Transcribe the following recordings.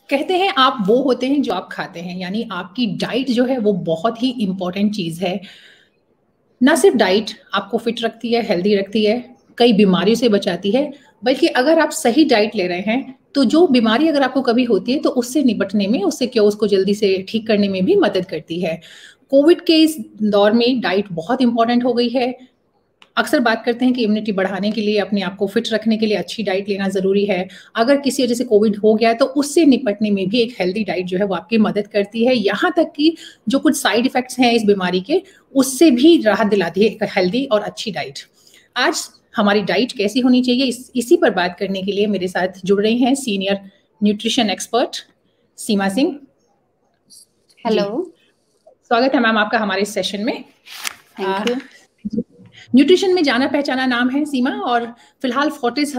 कहते हैं आप वो होते हैं जो आप खाते हैं, यानी आपकी डाइट जो है वो बहुत ही इंपॉर्टेंट चीज है। ना सिर्फ डाइट आपको फिट रखती है, हेल्दी रखती है, कई बीमारियों से बचाती है, बल्कि अगर आप सही डाइट ले रहे हैं तो जो बीमारी अगर आपको कभी होती है तो उससे निपटने में, उससे क्या, उसको जल्दी से ठीक करने में भी मदद करती है। कोविड के इस दौर में डाइट बहुत इंपॉर्टेंट हो गई है। अक्सर बात करते हैं कि इम्यूनिटी बढ़ाने के लिए, अपने आप को फिट रखने के लिए अच्छी डाइट लेना ज़रूरी है। अगर किसी वजह से कोविड हो गया तो उससे निपटने में भी एक हेल्दी डाइट जो है वो आपकी मदद करती है। यहाँ तक कि जो कुछ साइड इफ़ेक्ट्स हैं इस बीमारी के, उससे भी राहत दिलाती है एक हेल्दी और अच्छी डाइट। आज हमारी डाइट कैसी होनी चाहिए, इसी पर बात करने के लिए मेरे साथ जुड़ रही हैं सीनियर न्यूट्रिशन एक्सपर्ट सीमा सिंह जी। हेलो। स्वागत है मैम आपका हमारे इस सेशन में। Thank you. न्यूट्रिशन में जाना पहचाना नाम है सीमा, और फिलहाल फोर्टिस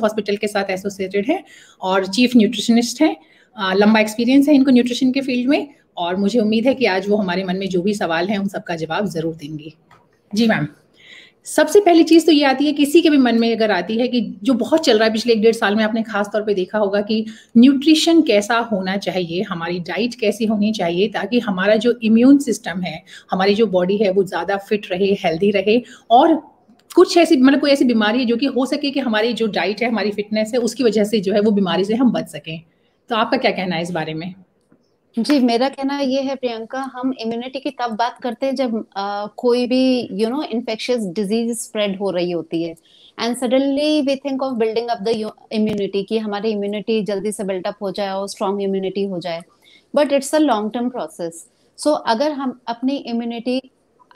हॉस्पिटल के साथ एसोसिएटेड है और चीफ न्यूट्रिशनिस्ट है। लंबा एक्सपीरियंस है इनको न्यूट्रिशन के फील्ड में, और मुझे उम्मीद है कि आज वो हमारे मन में जो भी सवाल हैं उन सबका जवाब जरूर देंगी। जी मैम, सबसे पहली चीज तो ये आती है, किसी के भी मन में अगर आती है कि जो बहुत चल रहा है पिछले 1-1.5 साल में, आपने खास तौर पे देखा होगा कि न्यूट्रिशन कैसा होना चाहिए, हमारी डाइट कैसी होनी चाहिए ताकि हमारा जो इम्यून सिस्टम है, हमारी जो बॉडी है वो ज्यादा फिट रहे, हेल्दी रहे, और कुछ ऐसी मतलब कोई ऐसी बीमारी है जो कि हो सके कि हमारी जो डाइट है, हमारी फिटनेस है, उसकी वजह से जो है वो बीमारी से हम बच सकें। तो आपका क्या कहना है इस बारे में? जी, मेरा कहना ये है प्रियंका, हम इम्यूनिटी की तब बात करते हैं जब कोई भी इन्फेक्शियस डिजीज स्प्रेड हो रही होती है, and suddenly we think of building up the immunity, कि हमारी इम्यूनिटी जल्दी से बिल्डअप हो जाए और स्ट्रॉन्ग इम्यूनिटी हो जाए। But it's a long term process. So अगर हम अपनी इम्यूनिटी,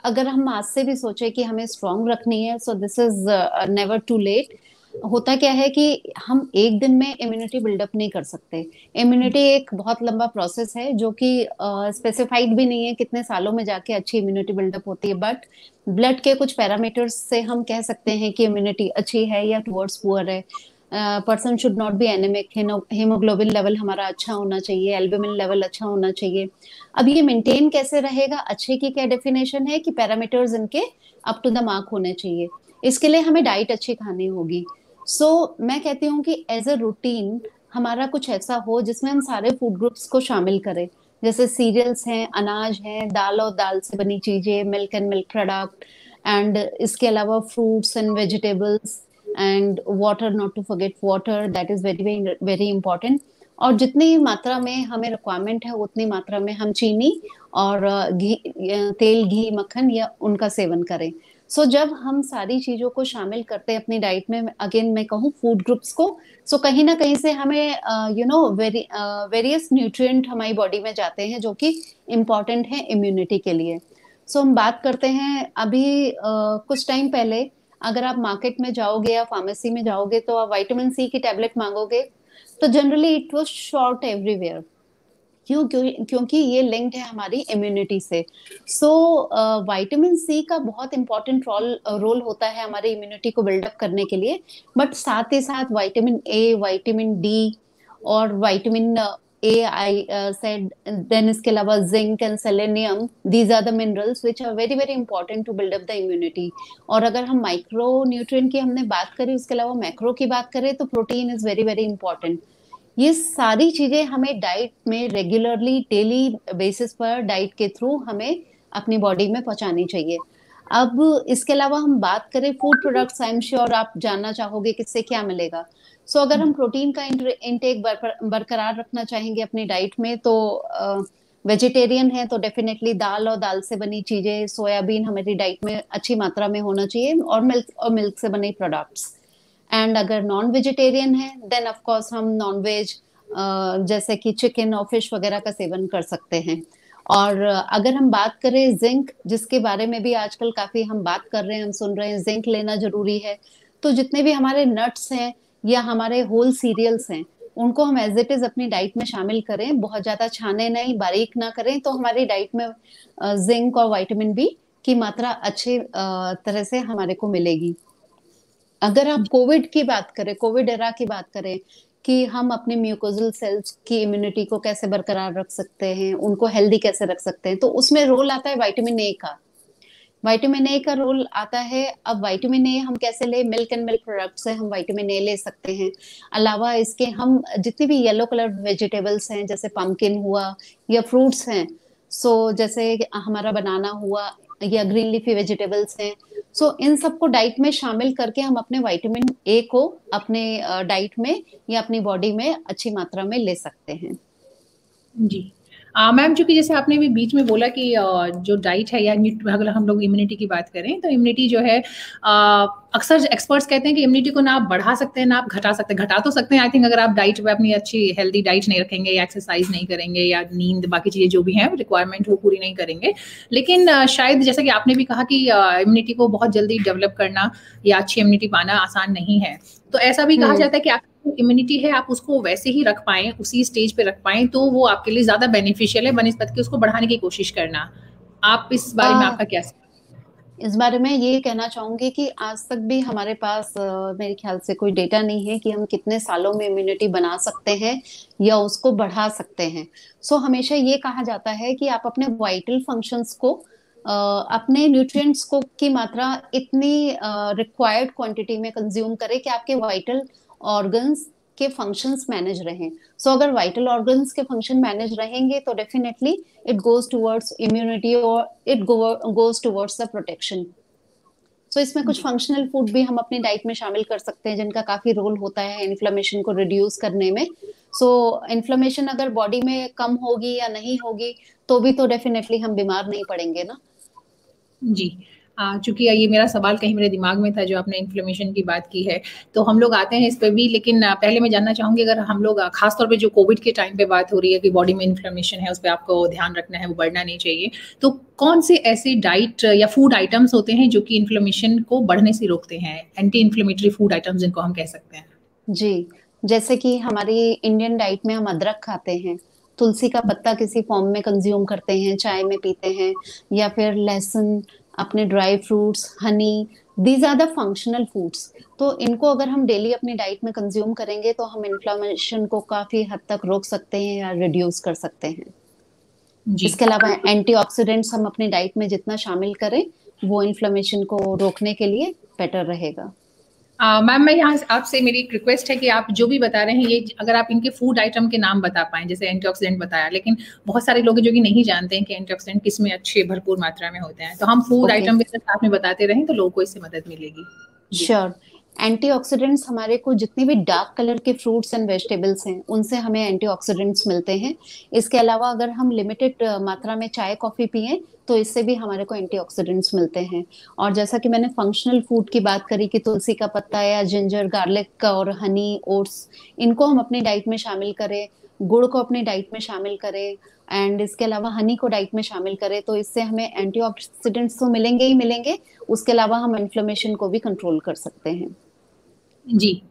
अगर हम आज से भी सोचे कि हमें स्ट्रॉन्ग रखनी है, so this is never too late. होता क्या है कि हम एक दिन में इम्यूनिटी बिल्डअप नहीं कर सकते। इम्यूनिटी एक बहुत लंबा प्रोसेस है जो कि स्पेसिफाइड भी नहीं है कितने सालों में जाके अच्छी इम्यूनिटी बिल्डअप होती है। बट ब्लड के कुछ पैरामीटर्स से हम कह सकते हैं कि इम्यूनिटी अच्छी है या टुवर्ड्स पुअर है। Person should not be anaemic, haemoglobin level हमारा अच्छा होना चाहिए, एल्बुमिन लेवल अच्छा होना चाहिए। अब ये मेंटेन कैसे रहेगा, अच्छे की क्या डेफिनेशन है कि पैरामीटर्स इनके अप टू द मार्क होने चाहिए। इसके लिए हमें डाइट अच्छी खानी होगी। मैं कहती हूँ कि एज अ रूटीन हमारा कुछ ऐसा हो जिसमें हम सारे फूड ग्रुप्स को शामिल करें। जैसे सीरियल्स हैं, अनाज हैं, दाल और दाल से बनी चीजें, milk and milk product, and इसके अलावा fruits and vegetables, and water, not to forget water, that is very very very important. और जितनी मात्रा में हमें रिक्वायरमेंट है उतनी मात्रा में हम चीनी और घी, तेल, घी, मक्खन या उनका सेवन करें। जब हम सारी चीजों को शामिल करते हैं अपनी डाइट में, अगेन मैं कहूँ फूड ग्रुप्स को, कहीं ना कहीं से हमें वेरियस न्यूट्रिएंट हमारी बॉडी में जाते हैं जो कि इम्पॉर्टेंट है इम्यूनिटी के लिए। हम बात करते हैं अभी कुछ टाइम पहले, अगर आप मार्केट में जाओगे या फार्मेसी में जाओगे तो आप विटामिन सी की टैबलेट मांगोगे, तो generally it was short everywhere. क्योंकि ये लिंक्ड है हमारी इम्यूनिटी से। सो विटामिन सी का बहुत इंपॉर्टेंट रोल होता है हमारी इम्यूनिटी को बिल्डअप करने के लिए। बट साथ ही साथ विटामिन ए, विटामिन डी और vitamin A, I said, then इसके अलावा zinc and selenium, these are the minerals which are very very important to build up the immunity. और अगर हम माइक्रो न्यूट्रिएंट की हमने बात करी, उसके अलावा मैक्रो की बात करें, तो protein is very very important. ये सारी चीजें हमें डाइट में रेगुलरली डेली बेसिस पर डाइट के थ्रू हमें अपनी बॉडी में पहुंचानी चाहिए। अब इसके अलावा हम बात करें food products, I am sure आप जानना चाहोगे किससे क्या मिलेगा। अगर हम प्रोटीन का इंटेक बरकरार रखना चाहेंगे अपनी डाइट में, तो वेजिटेरियन है तो डेफिनेटली दाल और दाल से बनी चीजें, सोयाबीन हमारी डाइट में अच्छी मात्रा में होना चाहिए, और मिल्क से बने प्रोडक्ट्स। एंड अगर नॉन वेजिटेरियन है देन ऑफ कोर्स हम नॉन वेज जैसे कि चिकन और फिश वगैरह का सेवन कर सकते हैं। और अगर हम बात करें जिंक, जिसके बारे में भी आजकल काफी हम बात कर रहे हैं, हम सुन रहे हैं जिंक लेना जरूरी है, तो जितने भी हमारे नट्स हैं या हमारे होल सीरियल्स हैं, उनको हम एज इट इज अपनी डाइट में शामिल करें, बहुत ज्यादा छाने नहीं, बारीक ना करें, तो हमारी डाइट में जिंक और विटामिन बी की मात्रा अच्छे तरह से हमारे को मिलेगी। अगर आप कोविड की बात करें, कोविड एरा की बात करें कि हम अपने म्यूकोजल सेल्स की इम्यूनिटी को कैसे बरकरार रख सकते हैं, उनको हेल्दी कैसे रख सकते हैं, तो उसमें रोल आता है विटामिन ए का। विटामिन ए का रोल आता है। अब विटामिन ए हम कैसे ले, मिल्क एंड मिल्क प्रोडक्ट से हम विटामिन ए ले सकते हैं। अलावा इसके हम जितनी भी येलो कलर वेजिटेबल्स हैं, जैसे पम्पकिन हुआ या फ्रूट्स हैं, सो जैसे हमारा बनाना हुआ या ग्रीन लीफी वेजिटेबल्स हैं, सो इन सबको डाइट में शामिल करके हम अपने विटामिन ए को अपने डाइट में या अपनी बॉडी में अच्छी मात्रा में ले सकते हैं। जी। मैम, चूँकि जैसे आपने भी बीच में बोला कि जो डाइट है या अगर हम लोग इम्यूनिटी की बात करें, तो इम्यूनिटी जो है अक्सर एक्सपर्ट्स कहते हैं कि इम्यूनिटी को ना आप बढ़ा सकते हैं, ना आप घटा सकते हैं। घटा तो सकते हैं आई थिंक, अगर आप डाइट पे अपनी अच्छी हेल्दी डाइट नहीं रखेंगे या एक्सरसाइज नहीं करेंगे या नींद, बाकी चीज़ें जो भी हैं रिक्वायरमेंट वो पूरी नहीं करेंगे। लेकिन शायद जैसा कि आपने भी कहा कि इम्यूनिटी को बहुत जल्दी डेवलप करना या अच्छी इम्यूनिटी पाना आसान नहीं है। तो ऐसा भी कहा जाता है कि आपकी इम्यूनिटी है, आप उसको वैसे ही रख पाएँ, उसी स्टेज पे रख पाएँ, तो वो आपके लिए ज़्यादा बेनिफिशियल है बनिस्बत कि उसको बढ़ाने की कोशिश करना। आप इस बारे में आपका क्या? इस बारे में ये कहना चाहूंगी कि आज तक भी हमारे पास मेरे ख्याल से कोई डेटा नहीं है कि हम कितने सालों में इम्यूनिटी बना सकते हैं या उसको बढ़ा सकते हैं। सो हमेशा ये कहा जाता है कि आप अपने वाइटल फंक्शंस को अपने न्यूट्रिएंट्स को की मात्रा इतनी रिक्वायर्ड क्वांटिटी में कंज्यूम करें कि आपके वाइटल ऑर्गन्स के फंक्शंस मैनेज रहें। सो अगर वाइटल ऑर्गन्स के फंक्शन मैनेज रहेंगे तो definitely it goes towards immunity और it goes towards the protection. So इसमें कुछ फंक्शनल फूड भी हम अपनी डाइट में शामिल कर सकते हैं जिनका काफी रोल होता है इन्फ्लेमेशन को रिड्यूस करने में। सो इन्फ्लेमेशन अगर बॉडी में कम होगी या नहीं होगी तो भी तो डेफिनेटली हम बीमार नहीं पड़ेंगे ना। जी। चूँकि ये मेरा सवाल कहीं मेरे दिमाग में था, जो आपने इन्फ्लेमेशन की बात की है, तो हम लोग आते हैं इस पे भी, लेकिन पहले मैं जानना चाहूँगी, अगर हम लोग ख़ास तौर पे जो कोविड के टाइम पे बात हो रही है कि बॉडी में इन्फ्लेमेशन है, उस पे आपको ध्यान रखना है, वो बढ़ना नहीं चाहिए। तो कौन से ऐसे डाइट या फूड आइटम्स होते हैं जो कि इन्फ्लेमेशन को बढ़ने से रोकते हैं? एंटी इन्फ्लेमेटरी फूड आइटम्स जिनको हम कह सकते हैं। जी, जैसे कि हमारी इंडियन डाइट में हम अदरक खाते हैं, तुलसी का पत्ता किसी फॉर्म में कंज्यूम करते हैं, चाय में पीते हैं, या फिर लहसुन, अपने dry fruits, honey, these are the functional foods. तो इनको अगर हम डेली अपनी डाइट में कंज्यूम करेंगे तो हम इन्फ्लेमेशन को काफी हद तक रोक सकते हैं या रिड्यूस कर सकते हैं। जी। इसके अलावा एंटीऑक्सीडेंट्स हम अपनी डाइट में जितना शामिल करें वो इन्फ्लेमेशन को रोकने के लिए बेटर रहेगा। मैम, मैं यहाँ आपसे मेरी एक रिक्वेस्ट है कि आप जो भी बता रहे हैं, ये अगर आप इनके फूड आइटम के नाम बता पाएँ, जैसे एंटीऑक्सीडेंट बताया, लेकिन बहुत सारे लोग हैं जो कि नहीं जानते हैं कि एंटीऑक्सीडेंट किसमें अच्छे भरपूर मात्रा में होते हैं। तो हम फूड आइटम भी अगर साथ में बताते रहें तो लोगों को इससे मदद मिलेगी। श्योर। एंटीऑक्सीडेंट्स हमारे को जितनी भी डार्क कलर के फ्रूट्स एंड वेजिटेबल्स हैं उनसे हमें एंटीऑक्सीडेंट्स मिलते हैं। इसके अलावा अगर हम लिमिटेड मात्रा में चाय कॉफी पिए तो इससे भी हमारे को एंटीऑक्सीडेंट्स मिलते हैं। और जैसा कि मैंने फंक्शनल फूड की बात करी कि तुलसी का पत्ता या जिंजर गार्लिक और हनी ओट्स, इनको हम अपनी डाइट में शामिल करें, गुड़ को अपनी डाइट में शामिल करें, एंड इसके अलावा हनी को डाइट में शामिल करें, तो इससे हमें एंटीऑक्सीडेंट्स तो मिलेंगे ही मिलेंगे, उसके अलावा हम इन्फ्लेमेशन को भी कंट्रोल कर सकते हैं। जी।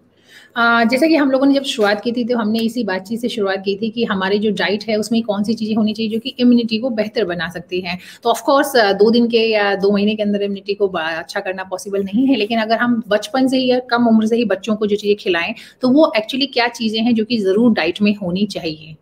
जैसे कि हम लोगों ने जब शुरुआत की थी तो हमने इसी बातचीत से शुरुआत की थी कि हमारी जो डाइट है उसमें कौन-सी चीज़ें होनी चाहिए जो कि इम्यूनिटी को बेहतर बना सकती हैं। तो ऑफ कोर्स 2 दिन के या 2 महीने के अंदर इम्यूनिटी को अच्छा करना पॉसिबल नहीं है, लेकिन अगर हम बचपन से ही या कम उम्र से ही बच्चों को जो चीज़ें खिलाएँ, तो वो एक्चुअली क्या चीज़ें हैं जो कि ज़रूर डाइट में होनी चाहिए?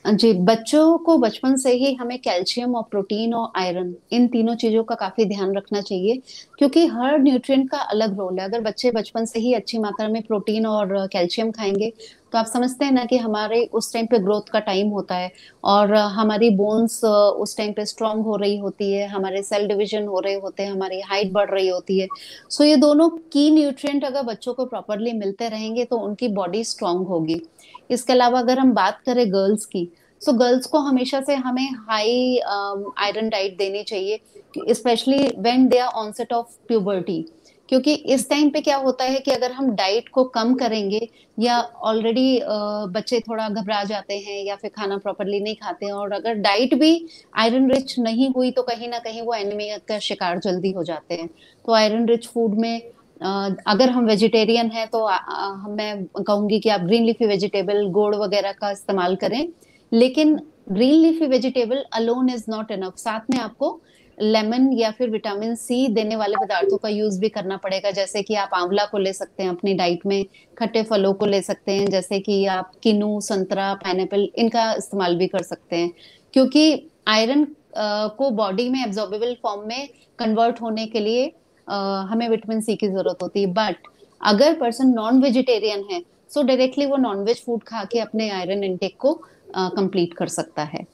जी, बच्चों को बचपन से ही हमें कैल्शियम और प्रोटीन और आयरन, इन तीनों चीजों का काफी ध्यान रखना चाहिए, क्योंकि हर न्यूट्रिएंट का अलग रोल है। अगर बच्चे बचपन से ही अच्छी मात्रा में प्रोटीन और कैल्शियम खाएंगे तो आप समझते हैं ना कि हमारे उस टाइम पे ग्रोथ का टाइम होता है और हमारी बोन्स उस टाइम पे स्ट्रांग हो रही होती है, हमारे सेल डिवीजन हो रहे होते हैं, हमारी हाइट बढ़ रही होती है। सो ये दोनों की न्यूट्रिएंट अगर बच्चों को प्रॉपरली मिलते रहेंगे तो उनकी बॉडी स्ट्रांग होगी। इसके अलावा अगर हम बात करें गर्ल्स की, सो गर्ल्स को हमेशा से हमें हाई आयरन डाइट देनी चाहिए, specially when they are onset of puberty, क्योंकि इस टाइम पे क्या होता है कि अगर हम डाइट को कम करेंगे या ऑलरेडी बच्चे थोड़ा घबरा जाते हैं या फिर खाना प्रॉपरली नहीं खाते हैं, और अगर डाइट भी आयरन रिच नहीं हुई तो कहीं ना कहीं वो एनीमिया का शिकार जल्दी हो जाते हैं। तो आयरन रिच फूड में अगर हम वेजिटेरियन हैं तो मैं कहूंगी कि आप ग्रीन लीफी वेजिटेबल, गुड़ वगैरह का इस्तेमाल करें, लेकिन green leafy vegetable alone is not enough, साथ में आपको लेमन या फिर विटामिन सी देने वाले पदार्थों का यूज भी करना पड़ेगा। जैसे कि आप आंवला को ले सकते हैं अपनी डाइट में, खट्टे फलों को ले सकते हैं जैसे कि आप किनू, संतरा, पाइनएप्पल, इनका इस्तेमाल भी कर सकते हैं, क्योंकि आयरन को बॉडी में एब्जॉर्बेबल फॉर्म में कन्वर्ट होने के लिए हमें विटामिन सी की जरूरत होती है। बट अगर पर्सन नॉन वेजिटेरियन है, सो डायरेक्टली वो नॉन वेज फूड खा के अपने आयरन इनटेक को कंप्लीट कर सकता है।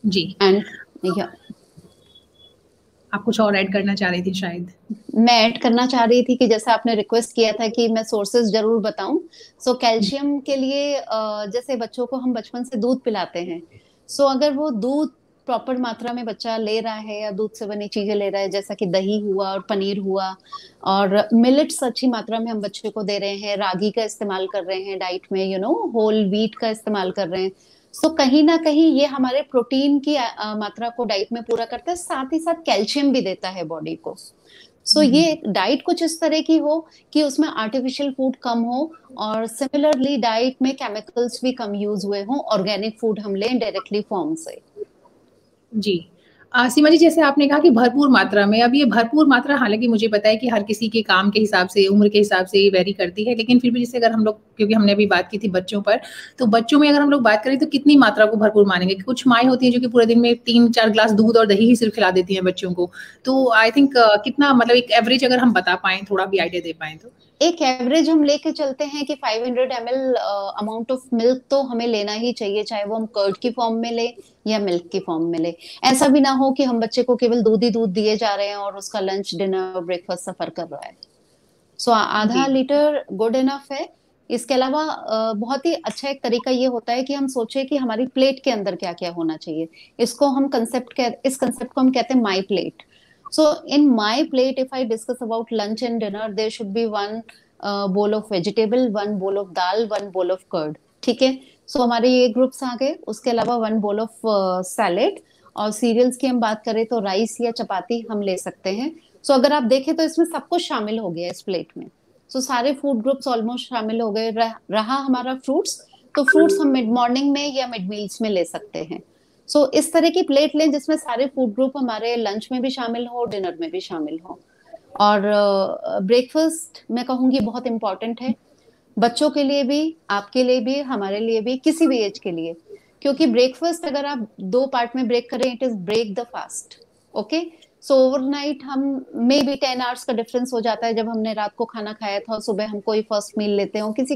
जी। एंड आप कुछ और ऐड करना चाह रही थी शायद? मैं ऐड करना चाह रही थी कि जैसे आपने रिक्वेस्ट किया था कि मैं सोर्सेज जरूर बताऊं, सो कैल्शियम के लिए जैसे बच्चों को हम बचपन से दूध पिलाते हैं, सो अगर वो दूध प्रॉपर मात्रा में बच्चा ले रहा है या दूध से बनी चीजें ले रहा है, जैसा कि दही हुआ और पनीर हुआ, और मिलेट्स अच्छी मात्रा में हम बच्चे को दे रहे हैं, रागी का इस्तेमाल कर रहे हैं डाइट में, होल व्हीट का इस्तेमाल कर रहे हैं, सो कहीं ना कहीं ये हमारे प्रोटीन की मात्रा को डाइट में पूरा करता है, साथ ही साथ कैल्शियम भी देता है बॉडी को। सो ये डाइट कुछ इस तरह की हो कि उसमें आर्टिफिशियल फूड कम हो, और सिमिलरली डाइट में केमिकल्स भी कम यूज हुए हों, ऑर्गेनिक फूड हम लें डायरेक्टली फॉर्म से। जी। सीमा जी, जैसे आपने कहा कि भरपूर मात्रा में, अब ये भरपूर मात्रा हालांकि मुझे पता है कि हर किसी के काम के हिसाब से, उम्र के हिसाब से वेरी करती है, लेकिन फिर भी जैसे अगर हम लोग, क्योंकि हमने अभी बात की थी बच्चों पर, तो बच्चों में अगर हम लोग बात करें तो कितनी मात्रा को भरपूर मानेंगे? कुछ माएँ होती हैं जो कि पूरे दिन में 3-4 ग्लास दूध और दही ही सिर्फ खिला देती हैं बच्चों को, तो आई थिंक कितना, मतलब एक एवरेज अगर हम बता पाएं, थोड़ा भी आइडिया दे पाएं तो। एक एवरेज हम लेके चलते हैं कि 500 ml अमाउंट ऑफ मिल्क तो हमें लेना ही चाहिए, चाहे वो हम कर्ड की फॉर्म में ले या मिल्क की फॉर्म में ले। ऐसा भी ना हो कि हम बच्चे को केवल दूध ही दूध दिए जा रहे हैं और उसका लंच डिनर ब्रेकफास्ट सफर कर रहा है। सो आधा जी। लीटर गुड इनफ है। इसके अलावा बहुत ही अच्छा एक तरीका ये होता है कि हम सोचे कि हमारी प्लेट के अंदर क्या क्या होना चाहिए। इसको हम इस कंसेप्ट को हम कहते हैं my plate. So in my plate, if I discuss about lunch and dinner, there should be one bowl of vegetable, one bowl of dal, one bowl of curd. ठीक है। सो हमारे ये ग्रुप्स आ गए। उसके अलावा वन बोल ऑफ सैलेड, और serials की हम बात करें तो राइस या चपाती हम ले सकते हैं। सो अगर आप देखें तो इसमें सब कुछ शामिल हो गया इस प्लेट में। सो सारे फूड ग्रुप्स ऑलमोस्ट शामिल हो गए। रहा हमारा फ्रूट्स, तो फ्रूट्स हम मिड मॉर्निंग में या मिड मील्स में ले सकते हैं। सो इस तरह की प्लेट लें जिसमें सारे फूड ग्रुप हमारे लंच में भी शामिल हो, डिनर में भी शामिल हो। और ब्रेकफास्ट मैं कहूंगी बहुत इंपॉर्टेंट है, बच्चों के लिए भी, आपके लिए भी, हमारे लिए भी, किसी भी एज के लिए। क्योंकि ब्रेकफास्ट अगर आप 2 पार्ट में ब्रेक करें, it is break the fast. Okay. So overnight हम मे बी 10 आवर्स का डिफरेंस हो जाता है, जब हमने रात को खाना खाया था और सुबह हम कोई फर्स्ट मील लेते हो, किसी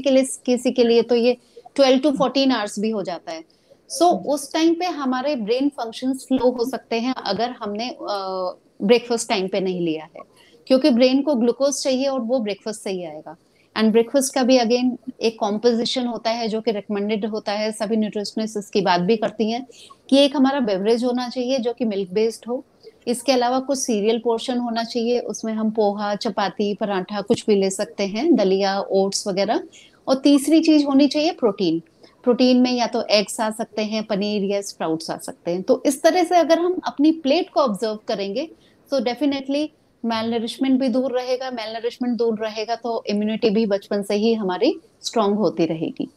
के लिए तो ये 12 to 14 आवर्स भी हो जाता है। उस टाइम पे हमारे ब्रेन फंक्शन स्लो हो सकते हैं अगर हमने ब्रेकफास्ट टाइम पे नहीं लिया है, क्योंकि ब्रेन को ग्लूकोज चाहिए और वो ब्रेकफास्ट से ही आएगा। एंड ब्रेकफास्ट का भी अगेन एक कॉम्पोजिशन होता है जो कि रिकमेंडेड होता है, सभी न्यूट्रिशनिस्ट इसकी बात भी करती हैं कि एक हमारा बेवरेज होना चाहिए जो कि मिल्क बेस्ड हो। इसके अलावा कुछ सीरियल पोर्शन होना चाहिए, उसमें हम पोहा, चपाती, पराठा कुछ भी ले सकते हैं, दलिया, ओट्स वगैरह। और तीसरी चीज होनी चाहिए प्रोटीन। प्रोटीन में या तो एग्स आ सकते हैं, पनीर या स्प्राउट्स आ सकते हैं। तो इस तरह से अगर हम अपनी प्लेट को ऑब्जर्व करेंगे तो डेफिनेटली मेल नरिशमेंट दूर रहेगा तो इम्यूनिटी भी बचपन से ही हमारी स्ट्रांग होती रहेगी।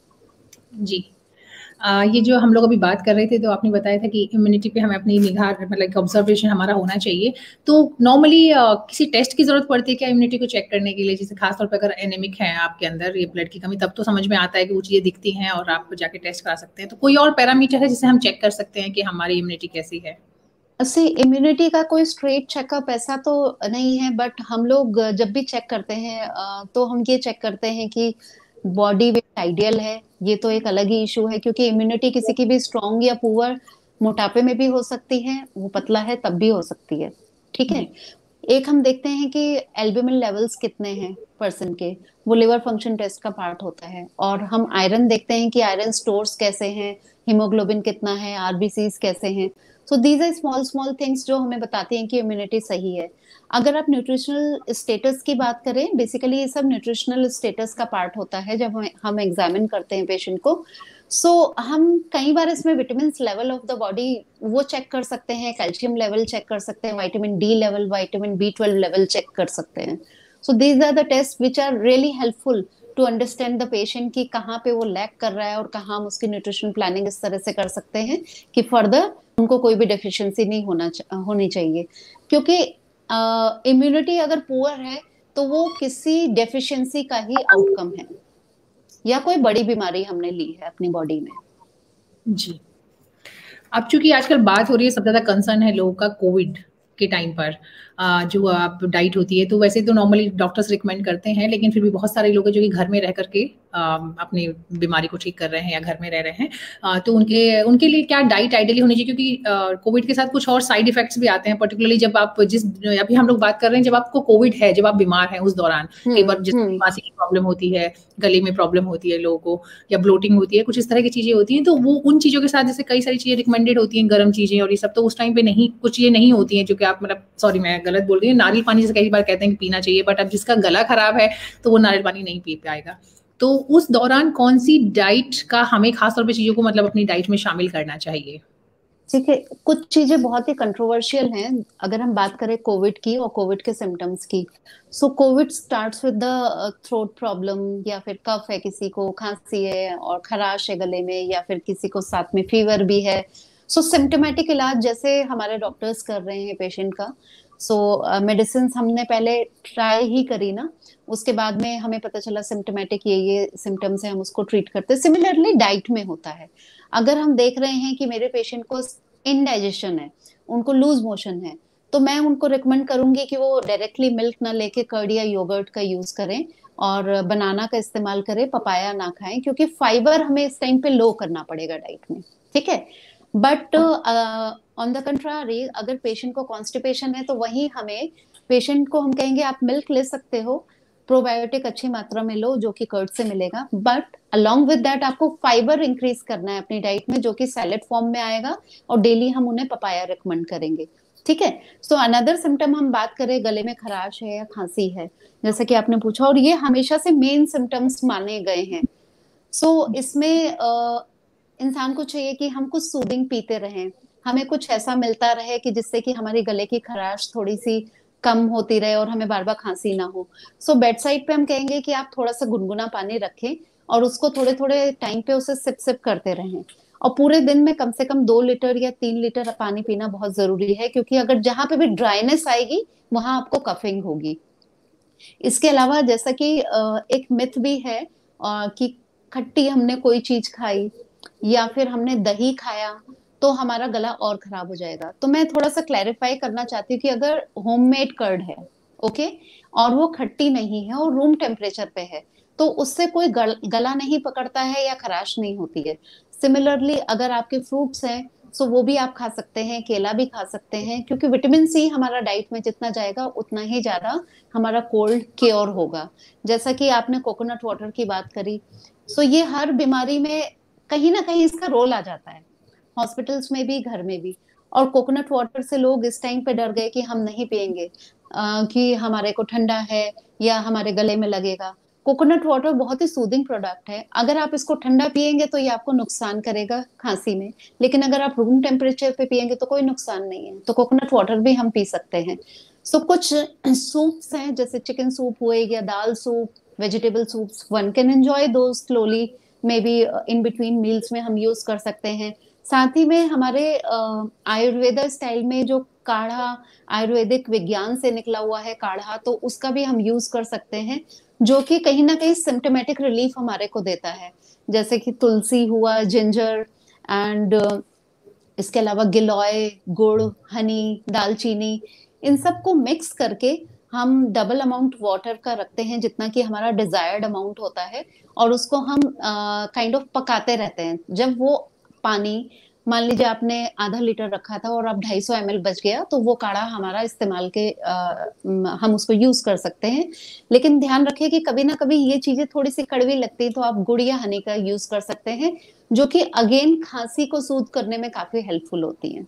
जी। ये जो हम लोग अभी बात कर रहे थे, तो आपने बताया था कि इम्यूनिटी पे हमें अपनी निगाह, मतलब ऑब्जर्वेशन हमारा होना चाहिए। तो नॉर्मली किसी टेस्ट की जरूरत पड़ती है क्या इम्यूनिटी को चेक करने के लिए? जैसे खासतौर पर अगर एनेमिक है आपके अंदर, ये ब्लड की कमी, तब तो समझ में आता है कि वो चीजें दिखती हैं और आप जाके टेस्ट करा सकते हैं। तो कोई और पैरामीटर है जिसे हम चेक कर सकते हैं कि हमारी इम्यूनिटी कैसी है? ऐसे इम्यूनिटी का कोई स्ट्रेट चेकअप ऐसा तो नहीं है, बट हम लोग जब भी चेक करते हैं तो हम ये चेक करते हैं कि बॉडी वेट आइडियल है। ये तो एक अलग ही इशू है, क्योंकि इम्यूनिटी किसी की भी स्ट्रांग या पुअर मोटापे में भी हो सकती है, वो पतला है तब भी हो सकती है। ठीक है। एक हम देखते हैं कि एल्ब्यूमिन लेवल्स कितने हैं पर्सन के, वो लिवर फंक्शन टेस्ट का पार्ट होता है। और हम आयरन देखते हैं कि आयरन स्टोर्स कैसे हैं, हीमोग्लोबिन कितना है, आरबीसीज कैसे हैं। So these are small small things जो हमें बताती हैं कि इम्यूनिटी सही है। अगर आप न्यूट्रिशनल स्टेटस की बात करें, बेसिकली ये सब न्यूट्रिशनल स्टेटस का पार्ट होता है जब हम एग्जामिन करते हैं पेशेंट को। हम कई बार इसमें vitamin level of the body वो चेक कर सकते हैं, कैल्शियम लेवल चेक कर सकते हैं, vitamin D level, vitamin B12 level check कर सकते हैं। So these are the test which are really helpful to understand the patient कि कहाँ पे वो लैक कर रहा है और कहाँ हम उसकी न्यूट्रिशन प्लानिंग इस तरह से कर सकते हैं कि फर्दर उनको कोई भी डेफिशिएंसी नहीं होनी चाहिए। क्योंकि इम्यूनिटी अगर पुअर है तो वो किसी डेफिशिएंसी का ही आउटकम है, या कोई बड़ी बीमारी हमने ली है अपनी बॉडी में। जी। अब चूंकि आजकल बात हो रही है, सबसे ज्यादा कंसर्न है लोगों का कोविड के टाइम पर जो आप डाइट होती है, तो वैसे तो नॉर्मली डॉक्टर्स रिकमेंड करते हैं, लेकिन फिर भी बहुत सारे लोग हैं जो कि घर में रह करके अपनी बीमारी को ठीक कर रहे हैं या घर में रह रहे हैं, तो उनके उनके लिए क्या डाइट आइडियली होनी चाहिए, क्योंकि कोविड के साथ कुछ और साइड इफेक्ट्स भी आते हैं, पर्टिकुलरली जब आप अभी हम लोग बात कर रहे हैं, जब आपको कोविड है, जब आप बीमार हैं उस दौरान कई बार जिस खांसी की प्रॉब्लम होती है, गले में प्रॉब्लम होती है लोगों को, या ब्लोटिंग होती है, कुछ इस तरह की चीजें होती हैं, तो वो उन चीजों के साथ जैसे कई सारी चीजें रिकमेंडेड होती हैं, गर्म चीजें और ये सब, तो उस टाइम पे नहीं, कुछ ये नहीं होती हैं जो कि आप, मतलब सॉरी मैं गलत बोल रही हूँ, नारियल पानी जैसे कई बार कहते हैं कि पीना चाहिए, बट अब जिसका गला खराब है तो वो नारियल पानी नहीं पी पाएगा। तो उस दौरान कौन सी डाइट का हमें खास तौर पे चीजों को मतलब अपनी डाइट में शामिल करना चाहिए? ठीक है, कुछ चीजें बहुत ही कंट्रोवर्शियल हैं अगर हम बात करें कोविड की और कोविड के सिम्टम्स की। So Covid starts with the throat problem, या फिर कफ है, किसी को खांसी है और खराश है गले में, या फिर किसी को साथ में फीवर भी है। सो सिम्टोमेटिक इलाज जैसे हमारे डॉक्टर्स कर रहे हैं पेशेंट का, सो मेडिसिन हमने पहले ट्राई ही करी ना, उसके बाद में हमें पता चला सिम्टोमेटिक ये सिम्टम्स है, हम उसको ट्रीट करते हैं। सिमिलरली डाइट में होता है, अगर हम देख रहे हैं कि मेरे पेशेंट को इनडाइजेशन है, उनको लूज मोशन है, तो मैं उनको रिकमेंड करूंगी कि वो डायरेक्टली मिल्क ना लेके कर्ड या योगर्ट का यूज करें, और बनाना का इस्तेमाल करें, पपाया ना खाएं, क्योंकि फाइबर हमें इस टाइम पे लो करना पड़ेगा डाइट में। ठीक है, बट ऑन द कंट्रारी अगर पेशेंट को कॉन्स्टिपेशन है, तो वही हमें पेशेंट को हम कहेंगे आप मिल्क ले सकते हो, प्रोबायोटिक अच्छी मात्रा में लो जो कि कर्ड से मिलेगा, बट अलोंग विद दैट आपको फाइबर इंक्रीज करना है अपनी डाइट में, जो कि सैलेड फॉर्म में आएगा, और डेली हम उन्हें पपाया रिकमेंड करेंगे। ठीक है, सो अनदर सिम्टम हम बात करें, गले में खराश है या खांसी है, जैसे कि आपने पूछा, और ये हमेशा से मेन सिम्टम्स माने गए हैं। सो इसमें इंसान को चाहिए कि हम कुछ सूदिंग पीते रहें, हमें कुछ ऐसा मिलता रहे कि जिससे कि हमारी गले की खराश थोड़ी सी कम होती रहे और हमें बार बार खांसी ना हो। सो बेड साइड पे हम कहेंगे कि आप थोड़ा सा गुनगुना पानी रखें और उसको थोड़े थोड़े टाइम पे उसे सिप सिप करते रहें, और पूरे दिन में कम से कम 2 लीटर या 3 लीटर पानी पीना बहुत जरूरी है, क्योंकि अगर जहां पे भी ड्राइनेस आएगी वहां आपको कफिंग होगी। इसके अलावा जैसा कि एक मिथ भी है कि खट्टी हमने कोई चीज खाई या फिर हमने दही खाया तो हमारा गला और खराब हो जाएगा। तो मैं थोड़ा सा क्लैरिफाई करना चाहती हूँ कि अगर होममेड कर्ड है, ओके, और वो खट्टी नहीं है और रूम टेम्परेचर पे है, तो उससे कोई गला नहीं पकड़ता है या खराश नहीं होती है। सिमिलरली अगर आपके फ्रूट्स हैं, सो वो भी आप खा सकते हैं, केला भी खा सकते हैं, क्योंकि विटामिन सी हमारा डाइट में जितना जाएगा उतना ही ज्यादा हमारा कोल्ड क्योर होगा। जैसा कि आपने कोकोनट वाटर की बात करी, सो ये हर बीमारी में कहीं ना कहीं इसका रोल आ जाता है, हॉस्पिटल्स में भी, घर में भी। और कोकोनट वाटर से लोग इस टाइम पे डर गए कि हम नहीं पियेंगे कि हमारे को ठंडा है या हमारे गले में लगेगा। कोकोनट वाटर बहुत ही सूदिंग प्रोडक्ट है, अगर आप इसको ठंडा पियेंगे तो ये आपको नुकसान करेगा खांसी में, लेकिन अगर आप रूम टेम्परेचर पे पियेंगे तो कोई नुकसान नहीं है। तो कोकोनट वाटर भी हम पी सकते हैं। सो कुछ सूप्स हैं, जैसे चिकन सूप हुए या दाल soup, vegetable soups, one can enjoy दो slowly, maybe be in between meals में हम यूज कर सकते हैं। साथ ही में हमारे आयुर्वेदा स्टाइल में जो काढ़ा, आयुर्वेदिक विज्ञान से निकला हुआ है काढ़ा, तो उसका भी हम यूज कर सकते हैं, जो कि कहीं ना कहीं सिम्टोमेटिक रिलीफ हमारे को देता है, जैसे कि तुलसी हुआ, जिंजर, एंड इसके अलावा गिलोय, गुड़, हनी, दालचीनी, इन सबको मिक्स करके हम डबल अमाउंट वाटर का रखते हैं जितना कि हमारा डिजायर्ड अमाउंट होता है, और उसको हम काइंड ऑफ पकाते रहते हैं। जब वो पानी, मान लीजिए आपने आधा लीटर रखा था और अब 250 ml बच गया, तो वो काढ़ा हमारा इस्तेमाल के हम उसको यूज कर सकते हैं। लेकिन ध्यान रखिए कि कभी ना कभी ये चीजें थोड़ी सी कड़वी लगती है, तो आप गुड़ या हनी का यूज कर सकते हैं, जो कि अगेन खांसी को सूद करने में काफी हेल्पफुल होती है।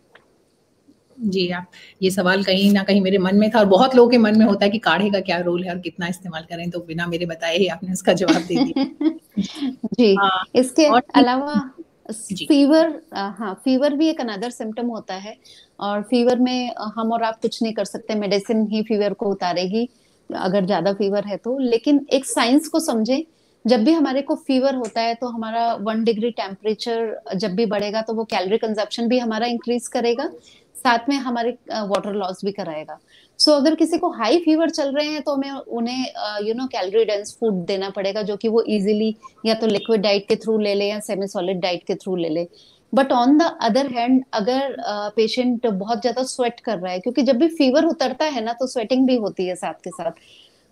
जी, आप ये सवाल कहीं न कहीं मेरे मन में था और बहुत लोगों के मन में होता है कि काढ़े का क्या रोल है और कितना इस्तेमाल करें, तो बिना मेरे बताए ही आपने उसका जवाब दे दिया। जी, हाँ, इसके और अलावा जी, फीवर, हाँ, फीवर भी एक अनदर सिम्टम होता है, और फीवर में हम और आप कुछ नहीं कर सकते, मेडिसिन ही फीवर को उतारेगी अगर ज्यादा फीवर है तो। लेकिन एक साइंस को समझे, जब भी हमारे को फीवर होता है तो हमारा 1 डिग्री टेम्परेचर जब भी बढ़ेगा तो वो कैलोरी कंजप्शन भी हमारा इंक्रीज करेगा, साथ में हमारे वाटर लॉस भी कराएगा। सो अगर किसी को हाई फीवर चल रहे हैं तो हमें उन्हें कैलोरी डेंस फूड देना पड़ेगा, जो कि वो इजीली या तो लिक्विड डाइट के थ्रू ले ले या सेमी सॉलिड डाइट के थ्रू ले ले। But on the other hand अगर पेशेंट बहुत ज्यादा स्वेट कर रहा है, क्योंकि जब भी फीवर उतरता है ना तो स्वेटिंग भी होती है साथ के साथ,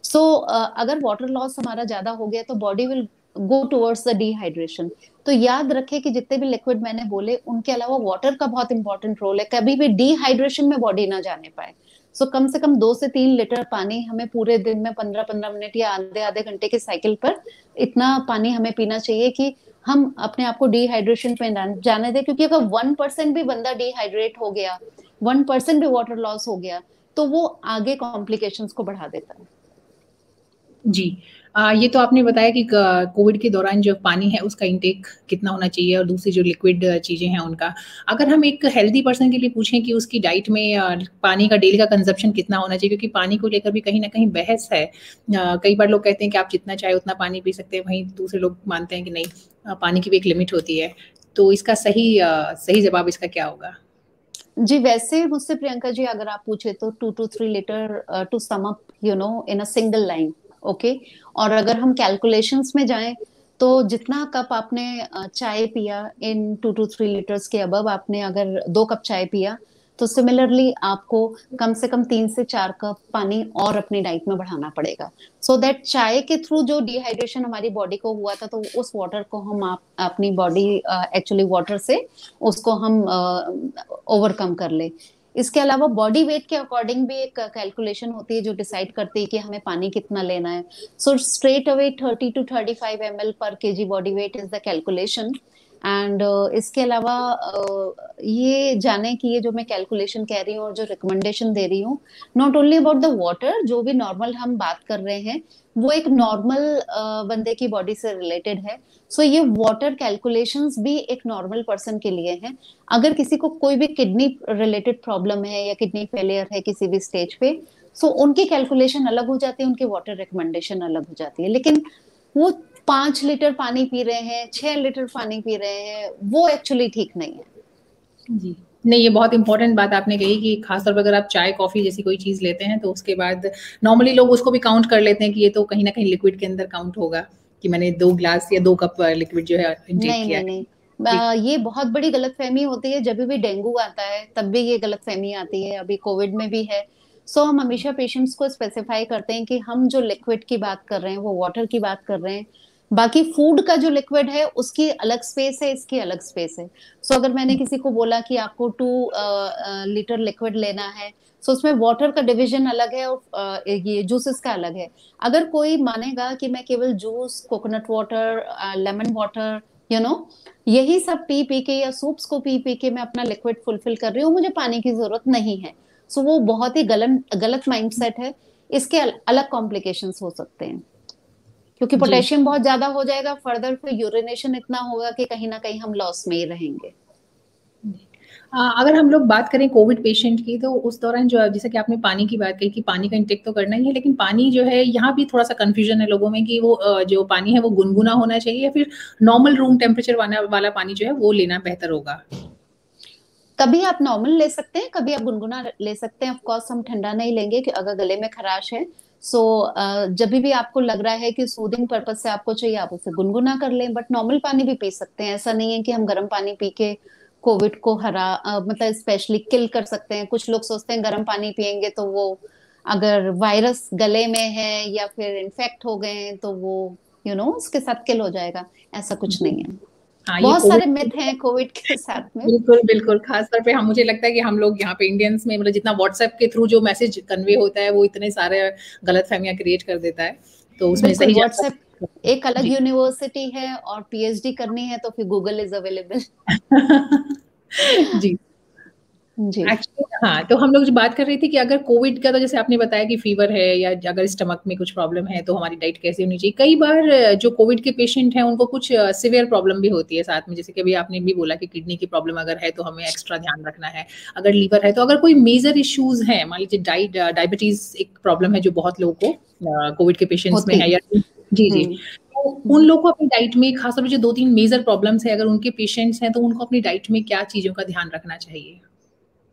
सो अगर वाटर लॉस हमारा ज्यादा हो गया तो body will go towards the dehydration. तो याद रखे कि जितने भी लिक्विड मैंने बोले उनके अलावा वाटर का बहुत इंपॉर्टेंट रोल है, कभी भी डिहाइड्रेशन में बॉडी ना जाने पाए। सो कम से कम 2 से 3 लीटर पानी हमें पूरे दिन में 15-15 मिनट या आधे आधे घंटे के साइकिल पर इतना पानी हमें पीना चाहिए कि हम अपने आप को डिहाइड्रेशन पे ना जाने दें। क्योंकि अगर 1% भी बंदा डिहाइड्रेट हो गया, 1% भी वाटर लॉस हो गया, तो वो आगे कॉम्प्लिकेशंस को बढ़ा देता है। जी। ये तो आपने बताया कि कोविड के दौरान जो पानी है उसका इंटेक कितना होना चाहिए और दूसरी जो लिक्विड चीज़ें हैं उनका। अगर हम एक हेल्दी पर्सन के लिए पूछें कि उसकी डाइट में पानी का डेली का कंजप्शन कितना होना चाहिए, क्योंकि पानी को लेकर भी कहीं न कहीं बहस है। कई बार लोग कहते हैं कि आप जितना चाहे उतना पानी पी सकते हैं, वहीं दूसरे लोग मानते हैं कि नहीं, पानी की भी एक लिमिट होती है। तो इसका सही जवाब इसका क्या होगा? जी, वैसे मुझसे प्रियंका जी अगर आप पूछे तो 2 to 3 litre to sum up in a single line, okay. और अगर हम कैलकुलेशंस में जाएं तो जितना कप आपने चाय पिया इन 2 to 3 लीटर्स के अबव, आपने अगर 2 कप चाय पिया तो सिमिलरली आपको कम से कम 3 से 4 कप पानी और अपनी डाइट में बढ़ाना पड़ेगा, सो दैट चाय के थ्रू जो डिहाइड्रेशन हमारी बॉडी को हुआ था तो उस वाटर को हम अपनी बॉडी एक्चुअली वाटर से उसको हम ओवरकम कर ले। इसके अलावा बॉडी वेट के अकॉर्डिंग भी एक कैलकुलेशन होती है जो डिसाइड करती है कि हमें पानी कितना लेना है। So straight away 30 to 35 ml पर KG body weight is the calculation. And इसके अलावा ये जाने की ये जो मैं कैलकुलेशन कह रही हूँ और जो रिकमेंडेशन दे रही हूँ, not only about the water, जो भी नॉर्मल हम बात कर रहे हैं वो एक नॉर्मल बंदे की बॉडी से रिलेटेड है। सो ये वाटर कैलकुलेशंस भी एक नॉर्मल पर्सन के लिए हैं। अगर किसी को कोई भी किडनी रिलेटेड प्रॉब्लम है या किडनी फेलियर है किसी भी स्टेज पे, सो उनकी कैलकुलेशन अलग हो जाती है, उनकी वाटर रिकमेंडेशन अलग हो जाती है। लेकिन वो 5 लीटर पानी पी रहे हैं, 6 लीटर पानी पी रहे हैं, वो एक्चुअली ठीक नहीं है। जी। नहीं, ये बहुत इंपॉर्टेंट बात आपने कही कि खासतौर पर अगर आप चाय कॉफी जैसी कोई चीज लेते हैं तो उसके बाद नॉर्मली लोग उसको भी काउंट कर लेते हैं कि ये तो कहीं ना कहीं लिक्विड के अंदर काउंट होगा कि मैंने 2 ग्लास या 2 कप लिक्विड जो है इंटेक नहीं किया नहीं है। नहीं, ये बहुत बड़ी गलतफहमी होती है। जब भी डेंगू आता है तब भी ये गलतफहमी आती है, अभी कोविड में भी है। सो हम हमेशा पेशेंट्स को स्पेसिफाई करते हैं कि हम जो लिक्विड की बात कर रहे हैं वो वाटर की बात कर रहे हैं। बाकी फूड का जो लिक्विड है उसकी अलग स्पेस है, इसकी अलग स्पेस है। सो अगर मैंने किसी को बोला कि आपको 2 लीटर लिक्विड लेना है, सो उसमें वाटर का डिवीजन अलग है और ये जूसेस का अलग है। अगर कोई मानेगा कि मैं केवल juice, coconut water, lemon water, यही सब पी पी के या सूप्स को पी पी के मैं अपना लिक्विड फुलफिल कर रही हूँ, मुझे पानी की जरूरत नहीं है, सो वो बहुत ही गलत गलत माइंडसेट है। इसके अलग कॉम्प्लिकेशंस हो सकते हैं, क्योंकि जी। पोटेशियम बहुत ज्यादा हो जाएगा, फर्दर फिर यूरिनेशन इतना होगा कि कहीं ना कहीं हम लॉस में ही रहेंगे। अगर हम लोग बात करें कोविड पेशेंट की, तो उस दौरान जो जैसे कि आपने पानी की बात कही कि पानी का इंटेक तो करना ही है, लेकिन पानी जो है यहाँ भी थोड़ा सा कंफ्यूजन है लोगों में कि वो जो पानी है वो गुनगुना होना चाहिए या फिर नॉर्मल रूम टेम्परेचर वाला पानी जो है वो लेना बेहतर होगा। कभी आप नॉर्मल ले सकते हैं, कभी आप गुनगुना ले सकते हैं। ऑफ कोर्स हम ठंडा नहीं लेंगे कि अगर गले में खराश है। सो जब भी आपको लग रहा है कि सूदिंग पर्पज से आपको चाहिए, आप उसे गुनगुना कर लें, बट नॉर्मल पानी भी पी सकते हैं। ऐसा नहीं है कि हम गर्म पानी पी के कोविड को मतलब स्पेशली किल कर सकते हैं। कुछ लोग सोचते हैं गर्म पानी पियेंगे तो वो अगर वायरस गले में है या फिर इन्फेक्ट हो गए हैं तो वो उसके साथ किल हो जाएगा। ऐसा कुछ नहीं है। हाँ, ये बहुत सारे कोविड मिथ हैं कोविड के साथ में। बिल्कुल बिल्कुल, खास तौर पे हम मुझे लगता है कि हम लोग यहाँ पे इंडियंस में मतलब जितना व्हाट्सएप के थ्रू जो मैसेज कन्वे होता है वो इतने सारे गलत फहमियां क्रिएट कर देता है, तो उसमें बिल्कुल, सही व्हाट्सएप जानकारी। एक अलग जी। यूनिवर्सिटी है और पीएचडी करनी है तो फिर गूगल इज अवेलेबल। जी। जी एक्चुअली हाँ, तो हम लोग जो बात कर रहे थे कि अगर कोविड का, तो जैसे आपने बताया कि फीवर है या अगर स्टमक में कुछ प्रॉब्लम है तो हमारी डाइट कैसी होनी चाहिए। कई बार जो कोविड के पेशेंट हैं उनको कुछ सिवियर प्रॉब्लम भी होती है साथ में, जैसे कि अभी आपने भी बोला कि किडनी की प्रॉब्लम अगर है तो हमें एक्स्ट्रा ध्यान रखना है। अगर लीवर है तो अगर कोई मेजर इश्यूज हैं, मान लीजिए डायबिटीज एक प्रॉब्लम है जो बहुत लोगों को कोविड के पेशेंट्स में होती। है, या जी जी, हम्म तो उन हम्म। लोगों को अपनी डाइट में खासतौर पर जो 2-3 मेजर प्रॉब्लम्स है अगर उनके पेशेंट्स हैं तो उनको अपनी डाइट में क्या चीजों का ध्यान रखना चाहिए?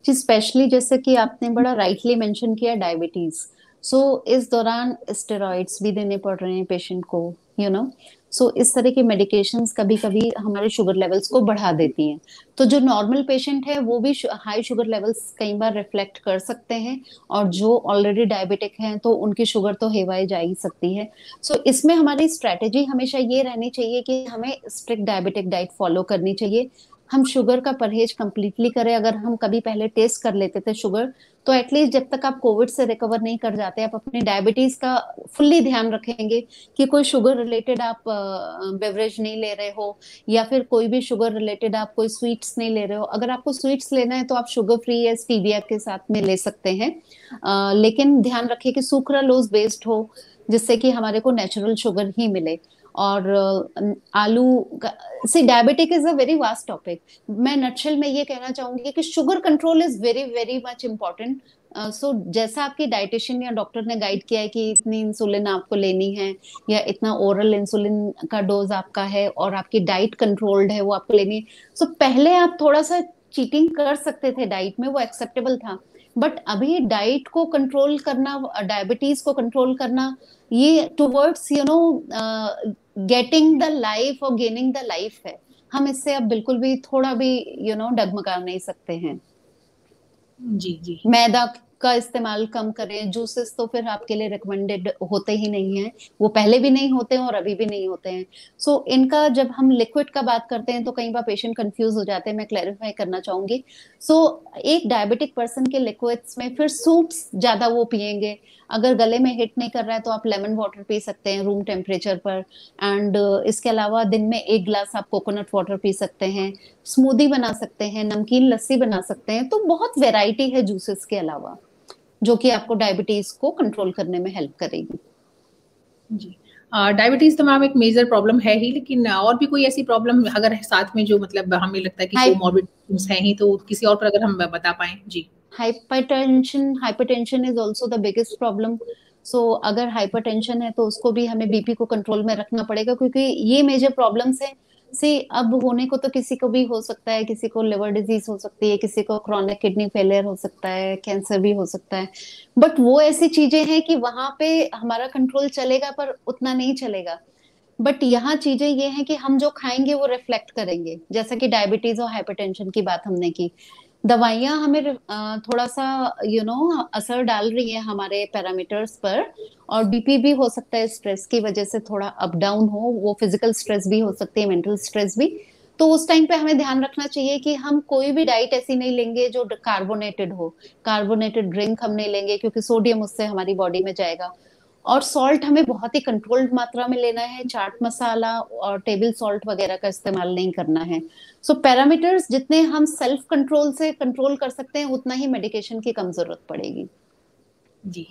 जी, स्पेशली जैसे कि आपने बड़ा राइटली मेंशन किया डायबिटीज। सो इस दौरान स्टेरॉइड्स भी देने पड़ रहे हैं पेशेंट को, यू नो। सो इस तरह की मेडिकेशंस कभी कभी हमारे शुगर लेवल्स को बढ़ा देती हैं। तो जो नॉर्मल पेशेंट है वो भी हाई शुगर लेवल्स कई बार रिफ्लेक्ट कर सकते हैं, और जो ऑलरेडी डायबिटिक हैं तो उनकी शुगर तो हेवाई जा ही सकती है। सो इसमें हमारी स्ट्रेटेजी हमेशा ये रहनी चाहिए कि हमें स्ट्रिक्ट डायबिटिक डाइट फॉलो करनी चाहिए। हम शुगर का परहेज कंप्लीटली करें। अगर हम कभी पहले टेस्ट कर लेते थे शुगर, तो एटलीस्ट जब तक आप कोविड से रिकवर नहीं कर जाते, आप अपनी डायबिटीज का फुल्ली ध्यान रखेंगे कि कोई शुगर रिलेटेड आप बेवरेज नहीं ले रहे हो, या फिर कोई भी शुगर रिलेटेड आप कोई स्वीट्स नहीं ले रहे हो। अगर आपको स्वीट्स लेना है तो आप शुगर फ्री या स्टीविया के साथ में ले सकते हैं, लेकिन ध्यान रखिए कि सुक्रालोज बेस्ड हो, जिससे कि हमारे को नेचुरल शुगर ही मिले। और आलू सी diabetic is a very vast topic. मैं नटशेल में ये कहना चाहूंगी कि sugar control is very very much important. So जैसा आपकी डाइटिशियन या डॉक्टर ने गाइड किया है कि इतनी इंसुलिन आपको लेनी है, या इतना ओरल इंसुलिन का डोज आपका है, और आपकी डाइट कंट्रोल्ड है वो आपको लेनी है। सो पहले आप थोड़ा सा चीटिंग कर सकते थे डाइट में, वो एक्सेप्टेबल था। बट अभी डाइट को कंट्रोल करना, डायबिटीज को कंट्रोल करना, ये टुवर्ड्स गेटिंग द लाइफ और गेनिंग द लाइफ है। हम इससे अब बिल्कुल भी थोड़ा भी डगमगा नहीं सकते हैं। जी जी। मैदा का इस्तेमाल कम करें। जूसेस तो फिर आपके लिए रिकमेंडेड होते ही नहीं है, वो पहले भी नहीं होते हैं और अभी भी नहीं होते हैं। सो इनका जब हम लिक्विड का बात करते हैं तो कई बार पेशेंट कंफ्यूज हो जाते हैं, मैं क्लैरिफाई करना चाहूंगी। सो एक डायबिटिक पर्सन के लिक्विड्स में फिर सूप्स ज्यादा वो पिएंगे। अगर गले में हिट नहीं कर रहा है तो आप लेमन वाटर पी सकते हैं रूम टेम्परेचर पर। एंड इसके अलावा दिन में 1 गिलास आप कोकोनट वाटर पी सकते हैं, स्मूदी बना सकते हैं, नमकीन लस्सी बना सकते हैं। तो बहुत वेराइटी है जूसेस के अलावा, जो कि आपको डायबिटीज को कंट्रोल करने में हेल्प करेगी। जी। डायबिटीज तो मैम एक मेजर प्रॉब्लम है ही, लेकिन और भी कोई ऐसी प्रॉब्लम अगर साथ में जो मतलब हमें लगता है कि कोमॉर्बिडिटीज हैं ही, तो किसी और पर अगर हम बता पाएं। जी। Hypertension is also the biggest problem. So अगर हाइपरटेंशन है तो उसको भी हमें बीपी को कंट्रोल में रखना पड़ेगा, क्योंकि ये मेजर प्रॉब्लम्स है। से अब होने को तो किसी को भी हो सकता है, किसी को लिवर डिजीज हो सकती है, किसी को क्रॉनिक किडनी फेलियर हो सकता है, कैंसर भी हो सकता है। बट वो ऐसी चीजें हैं कि वहां पे हमारा कंट्रोल चलेगा पर उतना नहीं चलेगा। बट यहाँ चीजें ये हैं कि हम जो खाएंगे वो रिफ्लेक्ट करेंगे। जैसा कि डायबिटीज और हाइपरटेंशन की बात हमने की, दवाइयां हमें थोड़ा सा असर डाल रही है हमारे पैरामीटर्स पर। और बीपी भी हो सकता है स्ट्रेस की वजह से थोड़ा अप डाउन हो, वो फिजिकल स्ट्रेस भी हो सकती है, मेंटल स्ट्रेस भी। तो उस टाइम पे हमें ध्यान रखना चाहिए कि हम कोई भी डाइट ऐसी नहीं लेंगे जो कार्बोनेटेड हो। कार्बोनेटेड ड्रिंक हम नहीं लेंगे, क्योंकि सोडियम उससे हमारी बॉडी में जाएगा। और सॉल्ट हमें बहुत ही कंट्रोल्ड मात्रा में लेना है। चाट मसाला और टेबल सॉल्ट वगैरह का इस्तेमाल नहीं करना है। सो पैरामीटर्स जितने हम सेल्फ कंट्रोल से कंट्रोल कर सकते हैं, उतना ही मेडिकेशन की कम जरूरत पड़ेगी। जी।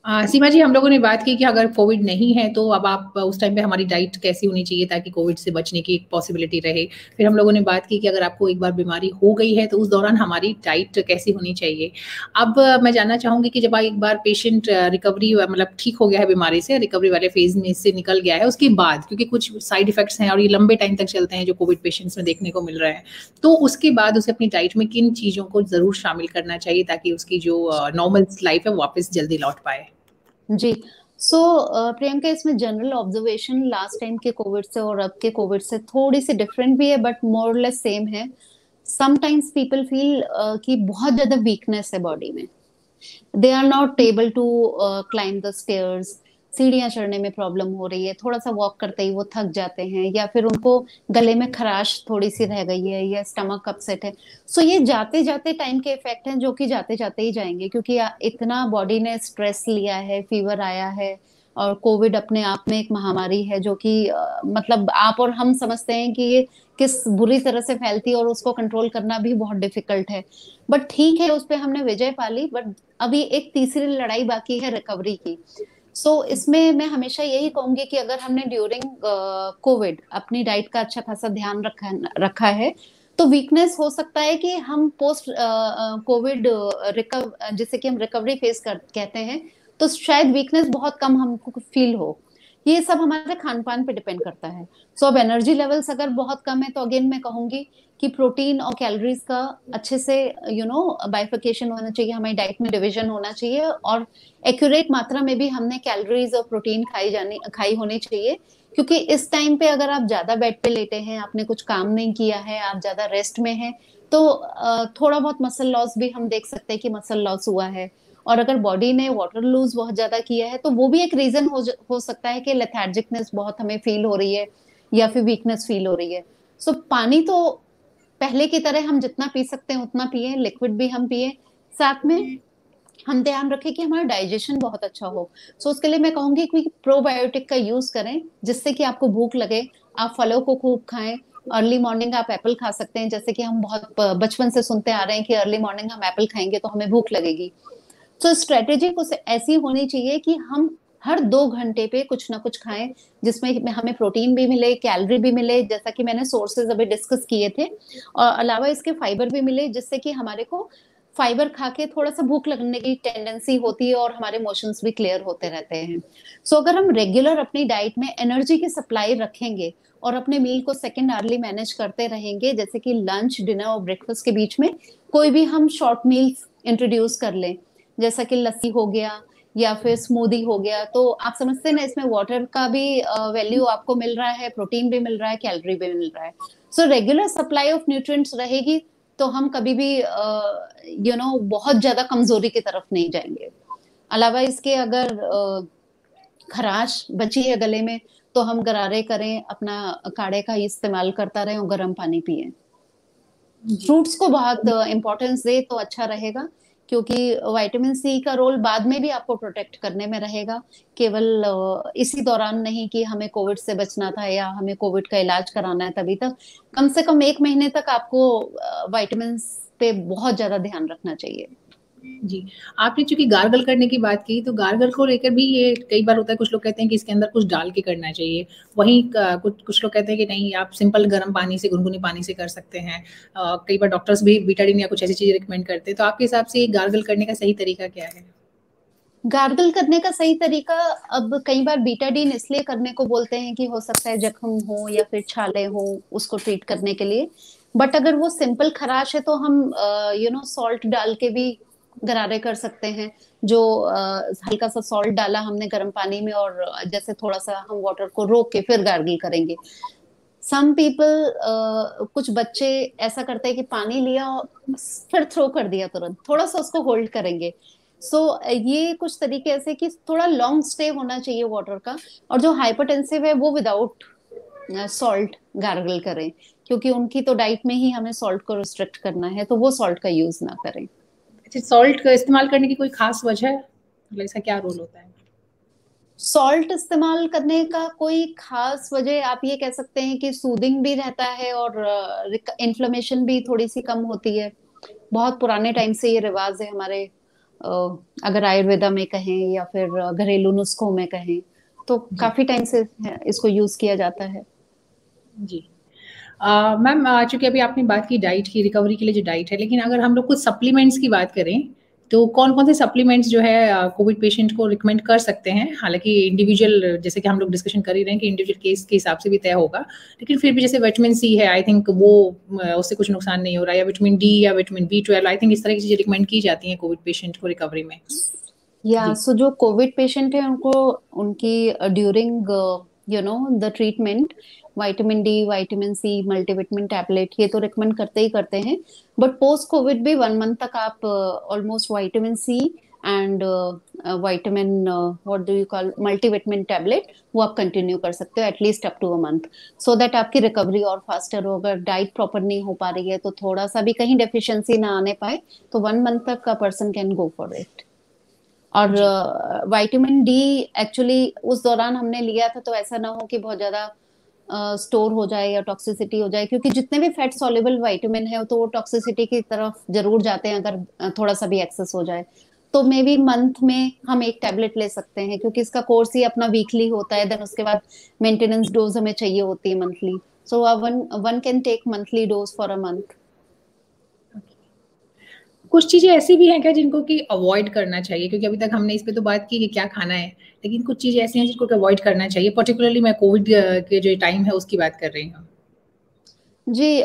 सीमा जी, हम लोगों ने बात की कि अगर कोविड नहीं है तो अब आप उस टाइम पे हमारी डाइट कैसी होनी चाहिए ताकि कोविड से बचने की एक पॉसिबिलिटी रहे। फिर हम लोगों ने बात की कि अगर आपको एक बार बीमारी हो गई है तो उस दौरान हमारी डाइट कैसी होनी चाहिए। अब मैं जानना चाहूंगी कि जब एक बार पेशेंट रिकवरी मतलब ठीक हो गया है बीमारी से, रिकवरी वाले फेज में से निकल गया है, उसके बाद क्योंकि कुछ साइड इफेक्ट्स हैं और ये लंबे टाइम तक चलते हैं जो कोविड पेशेंट्स में देखने को मिल रहा है, तो उसके बाद उसे अपनी डाइट में किन चीजों को जरूर शामिल करना चाहिए ताकि उसकी जो नॉर्मल लाइफ है वापस जल्दी लौट पाए। जी। सो प्रियंका, इसमें जनरल ऑब्जर्वेशन लास्ट टाइम के कोविड से और अब के कोविड से थोड़ी सी डिफरेंट भी है, बट मोर लेस सेम है। समटाइम्स पीपल फील कि बहुत ज्यादा वीकनेस है बॉडी में। They are not able to climb the stairs. सीढ़ियां चढ़ने में प्रॉब्लम हो रही है, थोड़ा सा वॉक करते ही वो थक जाते हैं, या फिर उनको गले में खराश थोड़ी सी रह गई है, या स्टमक अपसेट है। सो ये जाते जाते टाइम के इफेक्ट हैं, जो कि जाते जाते ही जाएंगे, क्योंकि इतना बॉडी ने स्ट्रेस लिया है, फीवर आया है। और कोविड अपने आप में एक महामारी है, जो कि मतलब आप और हम समझते हैं कि ये किस बुरी तरह से फैलती है, और उसको कंट्रोल करना भी बहुत डिफिकल्ट है। बट ठीक है, उस पे हमने विजय पा ली। बट अभी एक तीसरी लड़ाई बाकी है, रिकवरी की। सो इसमें मैं हमेशा यही कहूंगी कि अगर हमने ड्यूरिंग कोविड अपनी डाइट का अच्छा खासा ध्यान रखा है, तो वीकनेस हो सकता है कि हम पोस्ट कोविड जिसे कि हम रिकवरी फेज कहते हैं, तो शायद वीकनेस बहुत कम हमको फील हो। ये सब हमारे खान पान पे डिपेंड करता है। सो अब एनर्जी लेवल्स अगर बहुत कम है तो अगेन मैं कहूंगी कि प्रोटीन और कैलोरीज का अच्छे से बाइफिकेशन होना चाहिए, हमारी डाइट में डिवीजन होना चाहिए, और एक्यूरेट मात्रा में भी हमने कैलोरीज और प्रोटीन खाई होनी चाहिए। क्योंकि इस टाइम पे अगर आप ज्यादा बेड पे लेटे हैं, आपने कुछ काम नहीं किया है, आप ज्यादा रेस्ट में हैं, तो थोड़ा बहुत मसल लॉस भी हम देख सकते हैं कि मसल लॉस हुआ है। और अगर बॉडी ने वाटर लूज बहुत ज्यादा किया है तो वो भी एक रीजन हो सकता है कि लेथार्जिकनेस बहुत हमें फील हो रही है या फिर वीकनेस फील हो रही है। सो पानी तो पहले की तरह हम जितना पी सकते हैं उतना पिए, लिक्विड भी हम पिए, साथ में हम ध्यान रखें कि हमारा डाइजेशन बहुत अच्छा हो। सो उसके लिए मैं कहूंगी कि प्रोबायोटिक का यूज करें, जिससे कि आपको भूख लगे, आप फलों को खूब खाएं। अर्ली मॉर्निंग आप एप्पल खा सकते हैं, जैसे कि हम बहुत बचपन से सुनते आ रहे हैं कि अर्ली मॉर्निंग हम एप्पल खाएंगे तो हमें भूख लगेगी। तो स्ट्रेटेजी कुछ ऐसी होनी चाहिए कि हम हर 2 घंटे पे कुछ ना कुछ खाएं, जिसमें हमें प्रोटीन भी मिले, कैलोरी भी मिले, जैसा कि मैंने सोर्सेज अभी डिस्कस किए थे, और अलावा इसके फाइबर भी मिले, जिससे कि हमारे को फाइबर खा के थोड़ा सा भूख लगने की टेंडेंसी होती है और हमारे मोशंस भी क्लियर होते रहते हैं। सो अगर हम रेगुलर अपनी डाइट में एनर्जी की सप्लाई रखेंगे और अपने मील को सेकेंड आवर्ली मैनेज करते रहेंगे, जैसे कि लंच, डिनर और ब्रेकफास्ट के बीच में कोई भी हम शॉर्ट मील्स इंट्रोड्यूस कर लें, जैसा कि लस्सी हो गया या फिर स्मूदी हो गया, तो आप समझते हैं ना, इसमें वाटर का भी वैल्यू आपको मिल रहा है, प्रोटीन भी मिल रहा है, कैलोरी भी मिल रहा है। So regular supply of nutrients रहेगी तो हम कभी भी बहुत ज्यादा कमजोरी की तरफ नहीं जाएंगे। अलावा इसके अगर खराश बची है गले में तो हम गरारे करें, अपना काढ़े का इस्तेमाल करता रहें और गर्म पानी पिए। फ्रूट्स को बहुत इंपॉर्टेंस दे तो अच्छा रहेगा, क्योंकि विटामिन सी का रोल बाद में भी आपको प्रोटेक्ट करने में रहेगा, केवल इसी दौरान नहीं कि हमें कोविड से बचना था या हमें कोविड का इलाज कराना है तभी तक। कम से कम 1 महीने तक आपको विटामिन पे बहुत ज्यादा ध्यान रखना चाहिए। जी, आपने चूंकि गार्गल करने की बात की, तो गार्गल को लेकर भी ये कई बार होता है, कुछ लोग कहते हैं कि इसके अंदर कुछ डाल के करना चाहिए, वहीं कुछ कुछ लोग कहते हैं कि नहीं, आप सिंपल गर्म पानी से, गुनगुने पानी से कर सकते हैं। कई बार डॉक्टर्स भी बीटाडीन या कुछ ऐसी चीजें रिकमेंड करते हैं, तो आपके हिसाब से गार्गल करने का सही तरीका क्या है? गार्गल करने का सही तरीका, अब कई बार बीटाडीन इसलिए करने को बोलते हैं कि हो सकता है जख्म हो या फिर छाले हो, उसको ट्रीट करने के लिए। बट अगर वो सिंपल खराश है तो हम सॉल्ट डाल के भी गरारे कर सकते हैं। जो हल्का सा सॉल्ट डाला हमने गर्म पानी में, और जैसे थोड़ा सा हम वाटर को रोक के फिर गार्गल करेंगे। सम पीपल, कुछ बच्चे ऐसा करते हैं कि पानी लिया और फिर थ्रो कर दिया तुरंत, थोड़ा सा उसको होल्ड करेंगे। सो ये कुछ तरीके ऐसे कि थोड़ा लॉन्ग स्टे होना चाहिए वाटर का। और जो हाइपरटेंसिव है वो विदाउट सॉल्ट गार्गल करें, क्योंकि उनकी तो डाइट में ही हमें सॉल्ट को रिस्ट्रिक्ट करना है, तो वो सॉल्ट का यूज ना करें। अच्छा, सॉल्ट का इस्तेमाल करने की कोई खास वजह है, मतलब इसका क्या रोल होता है? सॉल्ट इस्तेमाल करने का कोई खास वजह, आप ये कह सकते हैं कि सूदिंग भी रहता है और इन्फ्लेमेशन भी थोड़ी सी कम होती है। बहुत पुराने टाइम से ये रिवाज है हमारे, अ, अगर आयुर्वेदा में कहें या फिर घरेलू नुस्खों में कहें, तो जी काफी टाइम से इसको यूज किया जाता है। जी। मैम, चूंकि अभी आपने बात की डाइट की, रिकवरी के लिए जो डाइट है, लेकिन अगर हम लोग कुछ सप्लीमेंट्स की बात करें, तो कौन कौन से सप्लीमेंट्स जो है कोविड पेशेंट को रिकमेंड कर सकते हैं? हालांकि इंडिविजुअल, जैसे कि हम लोग डिस्कशन कर ही रहे हैं कि इंडिविजुअल केस के हिसाब से भी तय होगा, लेकिन फिर भी जैसे विटामिन सी है, आई थिंक वो उससे कुछ नुकसान नहीं हो रहा है, या विटामिन डी या विटामिन B12, आई थिंक इस तरह की चीजें रिकमेंड की जाती हैं कोविड पेशेंट को रिकवरी में। या जी सो जो कोविड पेशेंट है उनको, उनकी during the treatment, vitamin D, vitamin C, multivitamin tablet ये तो रिकमेंड करते ही करते हैं। बट पोस्ट कोविड भी 1 मंथ तक आप almost vitamin C and vitamin, what do you call, multivitamin tablet, वो आप कंटिन्यू कर सकते हो at least up to a month, so that आपकी रिकवरी और फास्टर हो। अगर डाइट प्रॉपर नहीं हो पा रही है तो थोड़ा सा भी कहीं डेफिशिएंसी ना आने पाए, तो 1 मंथ तक का person can go for it. और जी विटामिन डी एक्चुअली उस दौरान हमने लिया था, तो ऐसा ना हो कि बहुत ज्यादा स्टोर हो जाए या टॉक्सिसिटी हो जाए, क्योंकि जितने भी फैट सॉल्युबल विटामिन है तो वो टॉक्सिसिटी की तरफ जरूर जाते हैं अगर थोड़ा सा भी एक्सेस हो जाए। तो मे बी मंथ में हम एक टैबलेट ले सकते हैं, क्योंकि इसका कोर्स ही अपना वीकली होता है, देन उसके बाद मेंटेनेंस डोज हमें चाहिए होती है monthly. So one one can take monthly dose for a month. कुछ कुछ चीजें ऐसी भी हैं क्या जिनको कि अवॉइड करना चाहिए, क्योंकि अभी तक हमने इस पे तो बात की कि क्या खाना है, लेकिन कुछ चीजें ऐसी हैं जिनको अवॉइड करना चाहिए, पर्टिकुलरली मैं कोविड के जो टाइम है उसकी बात कर रही हूँ। जी,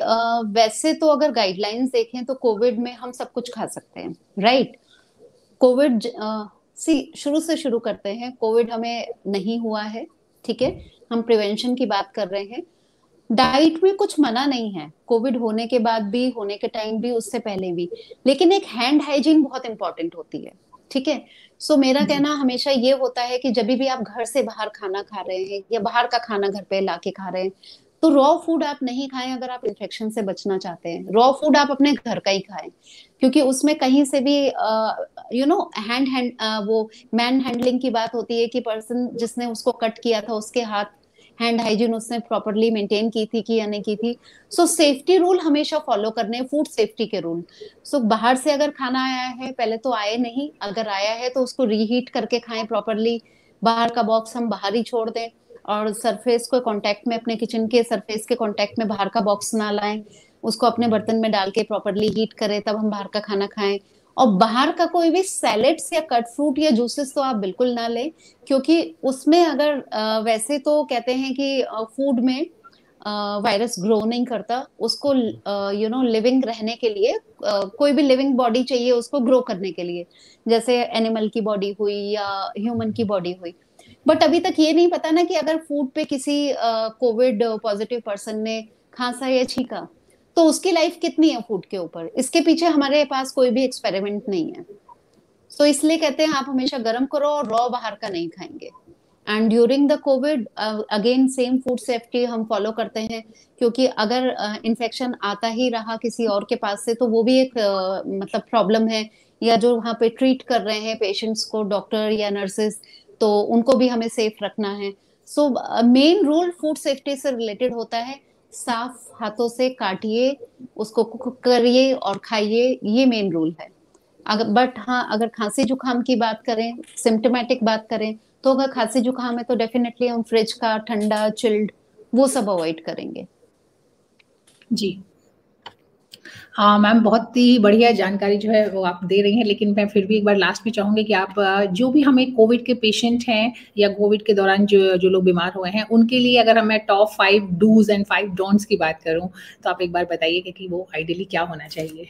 वैसे तो अगर गाइडलाइंस देखें तो कोविड में हम सब कुछ खा सकते हैं, राइट। कोविड सी शुरू से शुरू करते हैं, कोविड हमें नहीं हुआ है, ठीक है। हम प्रिवेंशन की बात कर रहे हैं। डाइट में कुछ मना नहीं है, कोविड होने के बाद भी, होने के टाइम भी, उससे पहले भी। लेकिन एक हैंड हाइजीन बहुत इंपॉर्टेंट होती है, ठीक है। सो मेरा जी कहना हमेशा ये होता है कि जब भी आप घर से बाहर खाना खा रहे हैं या बाहर का खाना घर पे लाके खा रहे हैं, तो रॉ फूड आप नहीं खाएं। अगर आप इन्फेक्शन से बचना चाहते हैं, रॉ फूड आप अपने घर का ही खाएं, क्योंकि उसमें कहीं से भी हैंड हैंड वो मैन हैंडलिंग की बात होती है कि पर्सन जिसने उसको कट किया था उसके हाथ, हैंड हाइजीन उसने प्रॉपरली मेंटेन की थी कि या नहीं की थी। सो सेफ्टी रूल हमेशा फॉलो करने, फूड सेफ्टी के रूल। सो बाहर से अगर खाना आया है, पहले तो आए नहीं, अगर आया है तो उसको रीहीट करके खाएं प्रॉपरली। बाहर का बॉक्स हम बाहर ही छोड़ दें, और सरफेस को कांटेक्ट में, अपने किचन के सरफेस के कांटेक्ट में बाहर का बॉक्स ना लाएं। उसको अपने बर्तन में डाल के प्रॉपरली हीट करें, तब हम बाहर का खाना खाएं। और बाहर का कोई भी सैलेड्स या कट फ्रूट या जूसेस तो आप बिल्कुल ना लें, क्योंकि उसमें अगर वैसे तो कहते हैं कि फूड में वायरस ग्रो नहीं करता, उसको लिविंग रहने के लिए कोई भी लिविंग बॉडी चाहिए उसको ग्रो करने के लिए, जैसे एनिमल की बॉडी हुई या ह्यूमन की बॉडी हुई। बट अभी तक ये नहीं पता ना कि अगर फूड पे किसी कोविड पॉजिटिव पर्सन ने खांसा या छींका तो उसकी लाइफ कितनी है फूड के ऊपर, इसके पीछे हमारे पास कोई भी एक्सपेरिमेंट नहीं है। तो इसलिए कहते हैं आप हमेशा गर्म करो और रॉ बाहर का नहीं खाएंगे। And during the Covid again same food safety हम फॉलो करते हैं, क्योंकि अगर इन्फेक्शन आता ही रहा किसी और के पास से तो वो भी एक मतलब प्रॉब्लम है। या जो वहाँ पे ट्रीट कर रहे हैं पेशेंट्स को, डॉक्टर या नर्सेस, तो उनको भी हमें सेफ रखना है। So main rule food safety से रिलेटेड होता है, साफ हाथों से काटिए, उसको कुक करिए और खाइए, ये मेन रूल है। अगर बट हाँ, अगर खांसी जुकाम की बात करें, सिम्टोमेटिक बात करें, तो अगर खांसी जुकाम है तो डेफिनेटली हम फ्रिज का ठंडा चिल्ड वो सब अवॉइड करेंगे। जी हाँ मैम, बहुत ही बढ़िया जानकारी जो है वो आप दे रही हैं, लेकिन मैं फिर भी एक बार लास्ट में चाहूंगी कि आप जो भी हमें कोविड के पेशेंट हैं या कोविड के दौरान जो जो लोग बीमार हुए हैं उनके लिए अगर मैं टॉप 5 डूज एंड 5 डोंट्स की बात करूं, तो आप एक बार बताइए कि वो आइडियली क्या होना चाहिए।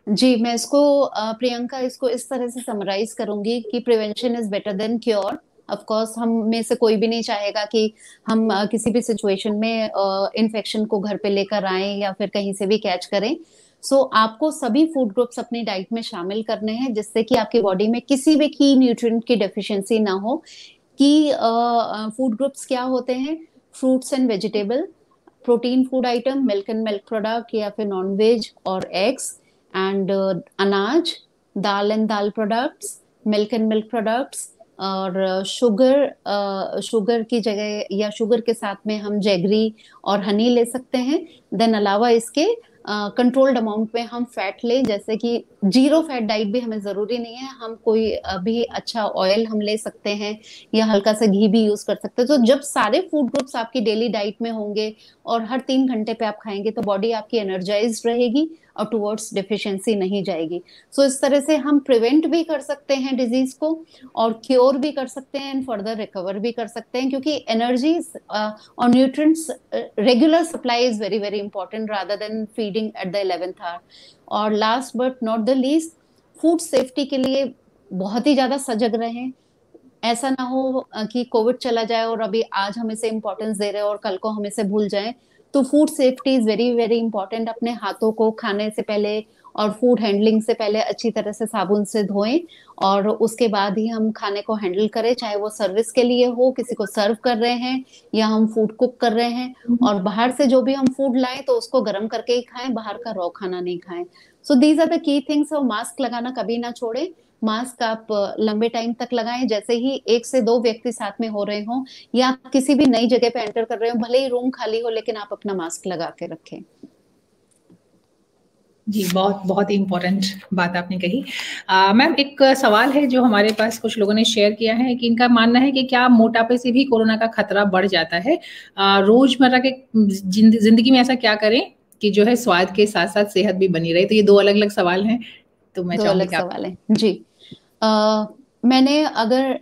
जी, मैं इसको प्रियंका, इसको इस तरह से समराइज करूंगी कि prevention is better than cure. Of course हम में से कोई भी नहीं चाहेगा कि हम किसी भी सिचुएशन में इन्फेक्शन को घर पे लेकर आए या फिर कहीं से भी कैच करें। सो आपको सभी फूड ग्रुप्स अपनी डाइट में शामिल करने हैं, जिससे कि आपकी बॉडी में किसी भी की न्यूट्रिएंट की डेफिशिएंसी ना हो। कि फूड ग्रुप्स क्या होते हैं? Fruits and vegetable, protein food item, milk and milk product या फिर नॉन वेज और एग्स, एंड अनाज, dal and dal products, milk and milk products, और शुगर की जगह या शुगर के साथ में हम जैगरी और हनी ले सकते हैं। देन अलावा इसके कंट्रोल्ड अमाउंट में हम फैट लें, जैसे कि जीरो फैट डाइट भी हमें जरूरी नहीं है, हम कोई भी अच्छा ऑयल हम ले सकते हैं या हल्का सा घी भी यूज कर सकते हैं। तो जब सारे फूड ग्रुप्स आपकी डेली डाइट में होंगे और हर 3 घंटे पे आप खाएंगे तो बॉडी आपकी एनर्जाइज्ड रहेगी और टुवर्ड्स डिफिशियंसी नहीं जाएगी। सो इस तरह से हम प्रिवेंट भी कर सकते हैं डिजीज को और क्योर भी कर सकते हैं एंड फर्दर रिकवर भी कर सकते हैं, क्योंकि एनर्जी और nutrients regular supply is very very important rather than feeding at the 11th hour. और last but not the least, food safety के लिए बहुत ही ज्यादा सजग रहें। ऐसा ना हो कि कोविड चला जाए और अभी आज हम इसे इंपॉर्टेंस दे रहे हैं और कल को हम इसे भूल जाएं। तो food safety is very very important. अपने हाथों को खाने से पहले और फूड हैंडलिंग से पहले अच्छी तरह से साबुन से धोएं और उसके बाद ही हम खाने को हैंडल करें, चाहे वो सर्विस के लिए हो, किसी को सर्व कर रहे हैं या हम फूड कुक कर रहे हैं। और बाहर से जो भी हम फूड लाएं तो उसको गर्म करके ही खाएं, बाहर का रॉ खाना नहीं खाएं। So these are the key things. और मास्क लगाना कभी ना छोड़ें। मास्क आप लंबे टाइम तक लगाएं, जैसे ही 1 से 2 व्यक्ति साथ में हो रहे हो या आप किसी भी नई जगह पे एंटर कर रहे हो, भले ही रूम खाली हो, लेकिन आप अपना मास्क लगा के रखें। जी, बहुत बहुत ही इम्पोर्टेंट बात आपने कही। मैम, एक सवाल है जो हमारे पास कुछ लोगों ने शेयर किया है कि इनका मानना है कि क्या मोटापे से भी कोरोना का खतरा बढ़ जाता है? रोजमर्रा के जिंदगी में ऐसा क्या करें कि जो है स्वाद के साथ साथ सेहत भी बनी रहे? तो ये 2 अलग अलग सवाल हैं। तो मैं दो चाहूंगी अलग कि आप। सवाल है जी। मैंने अगर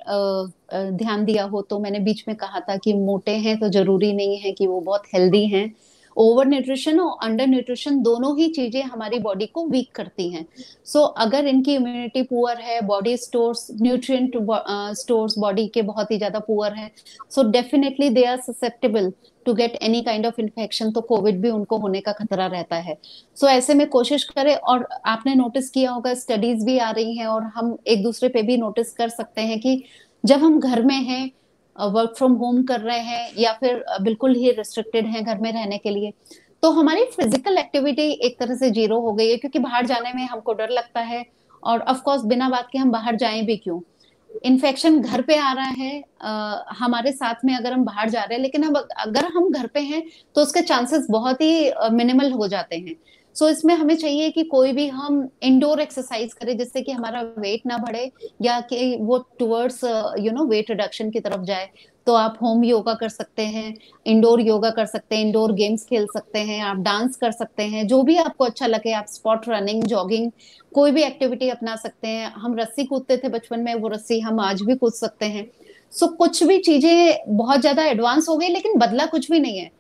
ध्यान दिया हो तो मैंने बीच में कहा था कि मोटे हैं तो जरूरी नहीं है कि वो बहुत हेल्दी हैं। ओवर न्यूट्रिशन और अंडर न्यूट्रिशन दोनों ही चीजें हमारी बॉडी को वीक करती हैं। सो अगर इनकी इम्यूनिटी पुअर है, body stores nutrient stores body के बहुत ही ज्यादा पुअर है, so definitely they are susceptible to get any kind of infection. तो कोविड भी उनको होने का खतरा रहता है। सो ऐसे में कोशिश करें। और आपने नोटिस किया होगा, स्टडीज भी आ रही हैं और हम एक दूसरे पे भी नोटिस कर सकते हैं कि जब हम घर में हैं, वर्क फ्रॉम होम कर रहे हैं या फिर बिल्कुल ही रिस्ट्रिक्टेड हैं घर में रहने के लिए, तो हमारी फिजिकल एक्टिविटी एक तरह से जीरो हो गई है, क्योंकि बाहर जाने में हमको डर लगता है। और ऑफ कोर्स बिना बात के हम बाहर जाएं भी क्यों, इन्फेक्शन घर पे आ रहा है हमारे साथ में अगर हम बाहर जा रहे हैं, लेकिन अब अगर हम घर पे हैं तो उसके चांसेस बहुत ही मिनिमल हो जाते हैं। सो इसमें हमें चाहिए कि कोई भी हम इंडोर एक्सरसाइज करें जिससे कि हमारा वेट ना बढ़े या कि वो टुवर्ड्स वेट रिडक्शन की तरफ जाए। तो आप होम योगा कर सकते हैं, इंडोर योगा कर सकते हैं, इंडोर गेम्स खेल सकते हैं, आप डांस कर सकते हैं, जो भी आपको अच्छा लगे। आप स्पॉट रनिंग, जॉगिंग, कोई भी एक्टिविटी अपना सकते हैं। हम रस्सी कूदते थे बचपन में, वो रस्सी हम आज भी कूद सकते हैं। सो कुछ भी चीजें बहुत ज्यादा एडवांस हो गई लेकिन बदला कुछ भी नहीं है।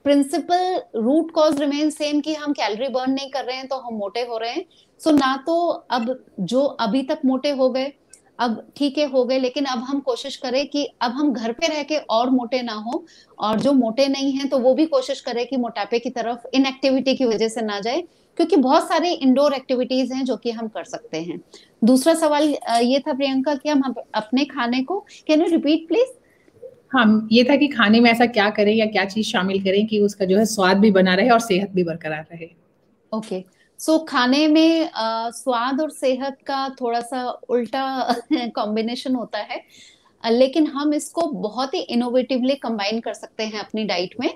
Principal root cause remain same कि हम कैलोरी बर्न नहीं कर रहे हैं तो हम मोटे हो रहे हैं। सो ना तो अब जो अभी तक मोटे हो गए, अब ठीक है हो गए, लेकिन अब हम कोशिश करें कि अब हम घर पे रह के और मोटे ना हो। और जो मोटे नहीं हैं तो वो भी कोशिश करें कि मोटापे की तरफ इनएक्टिविटी की वजह से ना जाए, क्योंकि बहुत सारी इंडोर एक्टिविटीज हैं जो कि हम कर सकते हैं। दूसरा सवाल ये था प्रियंका कि हम अपने खाने को, कैन यू रिपीट प्लीज? हाँ, ये था कि खाने में ऐसा क्या करें या क्या चीज शामिल करें कि उसका जो है स्वाद भी बना रहे और सेहत भी बरकरार रहे। ओके। सो खाने में स्वाद और सेहत का थोड़ा सा उल्टा कॉम्बिनेशन होता है। लेकिन हम इसको बहुत ही इनोवेटिवली कंबाइन कर सकते हैं अपनी डाइट में।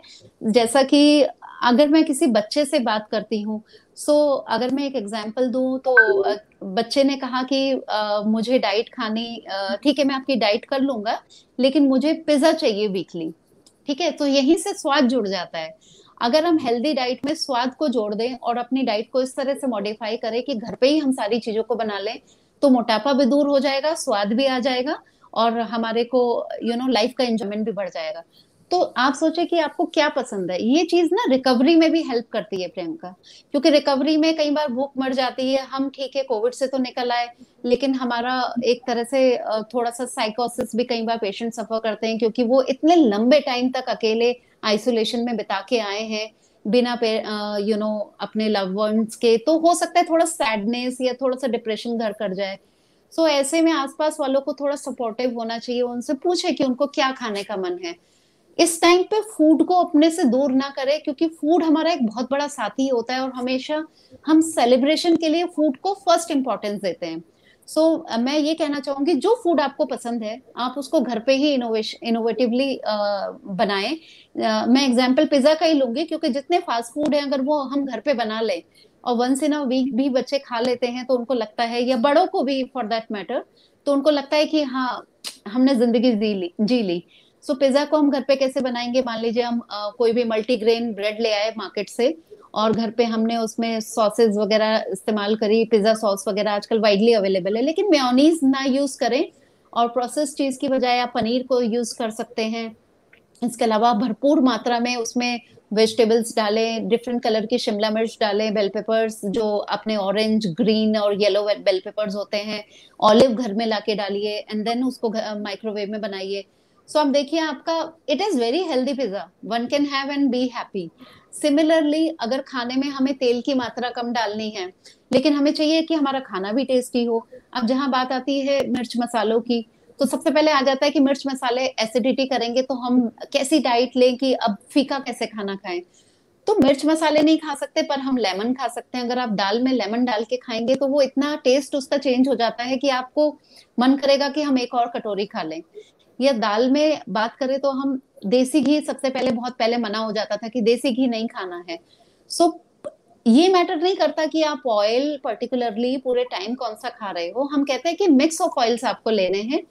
जैसा कि अगर मैं किसी बच्चे से बात करती हूँ, सो अगर मैं एक एग्जांपल दूं तो बच्चे ने कहा कि मुझे डाइट खानी, ठीक है मैं आपकी डाइट कर लूंगा, लेकिन मुझे पिज्जा चाहिए वीकली। ठीक है, तो यहीं से स्वाद जुड़ जाता है। अगर हम हेल्दी डाइट में स्वाद को जोड़ दें और अपनी डाइट को इस तरह से मॉडिफाई करें कि घर पे ही हम सारी चीजों को बना लें, तो मोटापा भी दूर हो जाएगा, स्वाद भी आ जाएगा और हमारे को लाइफ का एंजॉयमेंट भी बढ़ जाएगा। तो आप सोचे कि आपको क्या पसंद है। ये चीज ना रिकवरी में भी हेल्प करती है प्रियंका, क्योंकि रिकवरी में कई बार भूख मर जाती है। हम ठीक है कोविड से तो निकल आए, लेकिन हमारा एक तरह से थोड़ा सा साइकोसिस भी कई बार पेशेंट सफर करते हैं, क्योंकि वो इतने लंबे टाइम तक अकेले आइसोलेशन में बिता के आए हैं बिना पे अपने लव वंस के। तो हो सकता है थोड़ा सैडनेस या थोड़ा सा डिप्रेशन घर कर जाए। सो ऐसे में आसपास वालों को थोड़ा सपोर्टिव होना चाहिए, उनसे पूछे कि उनको क्या खाने का मन है। इस टाइम पे फूड को अपने से दूर ना करें, क्योंकि फूड हमारा एक बहुत बड़ा साथी होता है और हमेशा हम सेलिब्रेशन के लिए फूड को फर्स्ट इंपॉर्टेंस देते हैं। मैं ये कहना चाहूंगी जो फूड आपको पसंद है आप उसको घर पे ही इनोवेटिवली बनाएं। मैं एग्जांपल पिज्जा का ही लूंगी, क्योंकि जितने फास्ट फूड है अगर वो हम घर पे बना लें और वंस इन अ वीक भी बच्चे खा लेते हैं, तो उनको लगता है, या बड़ों को भी फॉर दैट मैटर, तो उनको लगता है कि हाँ हमने जिंदगी जी ली। सो पिज्जा को हम घर पे कैसे बनाएंगे? मान लीजिए हम कोई भी मल्टीग्रेन ब्रेड ले आए मार्केट से और घर पे हमने उसमें सॉसेज वगैरह इस्तेमाल करी, पिज्जा सॉस वगैरह आजकल वाइडली अवेलेबल है, लेकिन मेयोनीज ना यूज करें और प्रोसेस चीज की बजाय आप पनीर को यूज कर सकते हैं। इसके अलावा भरपूर मात्रा में उसमें वेजिटेबल्स डालें, डिफरेंट कलर की शिमला मिर्च डालें, बेल पेपर्स जो अपने ऑरेंज, ग्रीन और येलो बेल पेपर्स होते हैं, ऑलिव घर में लाके डालिए एंड देन उसको माइक्रोवेव में बनाइए। सो आप देखिए आपका it is very healthy pizza, one can have and be happy. Similarly अगर खाने में हमें तेल की मात्रा कम डालनी है, लेकिन हमें चाहिए कि हमारा खाना भी टेस्टी हो। अब जहां बात आती है मिर्च मसालों की, तो सबसे पहले आ जाता है कि मिर्च मसाले एसिडिटी करेंगे, तो हम कैसी डाइट लें कि अब फीका कैसे खाना खाएं। तो मिर्च मसाले नहीं खा सकते पर हम लेमन खा सकते हैं। अगर आप दाल में लेमन डाल के खाएंगे तो वो इतना टेस्ट उसका चेंज हो जाता है कि आपको मन करेगा कि हम एक और कटोरी खा लें। या दाल में बात करें तो हम देसी घी, सबसे पहले बहुत पहले मना हो जाता था कि देसी घी नहीं खाना है। सो ये मैटर नहीं करता कि आप ऑयल पर्टिकुलरली पूरे टाइम कौन सा खा रहे हो, हम कहते हैं कि मिक्स ऑफ ऑयल्स आपको लेने हैं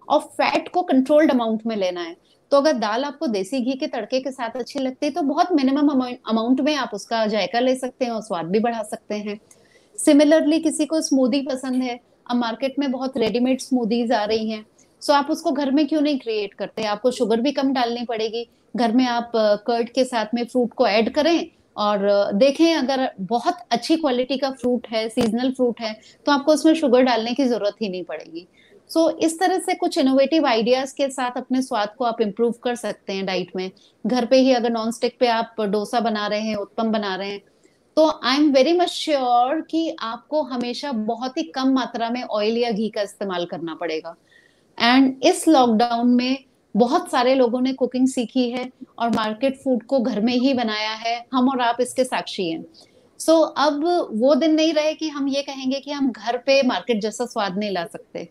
और फैट को कंट्रोल्ड अमाउंट में लेना है। तो अगर दाल आपको देसी घी के तड़के के साथ अच्छी लगती है तो बहुत मिनिमम अमाउंट में आप उसका जायका ले सकते हैं और स्वाद भी बढ़ा सकते हैं। सिमिलरली किसी को स्मूदी पसंद है, अब मार्केट में बहुत रेडीमेड स्मूदीज आ रही हैं, सो आप उसको घर में क्यों नहीं क्रिएट करते? आपको शुगर भी कम डालनी पड़ेगी, घर में आप कर्ड के साथ में फ्रूट को ऐड करें, और देखें अगर बहुत अच्छी क्वालिटी का फ्रूट है, सीजनल फ्रूट है, तो आपको उसमें शुगर डालने की जरूरत ही नहीं पड़ेगी। सो इस तरह से कुछ इनोवेटिव आइडियाज के साथ अपने स्वाद को आप इम्प्रूव कर सकते हैं डाइट में। घर पे ही अगर नॉन स्टिक पे आप डोसा बना रहे हैं, उत्पम बना रहे हैं, तो I am very much sure कि आपको हमेशा बहुत ही कम मात्रा में ऑयल या घी का इस्तेमाल करना पड़ेगा। एंड इस लॉकडाउन में बहुत सारे लोगों ने कुकिंग सीखी है और मार्केट फूड को घर में ही बनाया है, हम और आप इसके साक्षी हैं। सो अब वो दिन नहीं रहे कि हम ये कहेंगे कि हम घर पे मार्केट जैसा स्वाद नहीं ला सकते।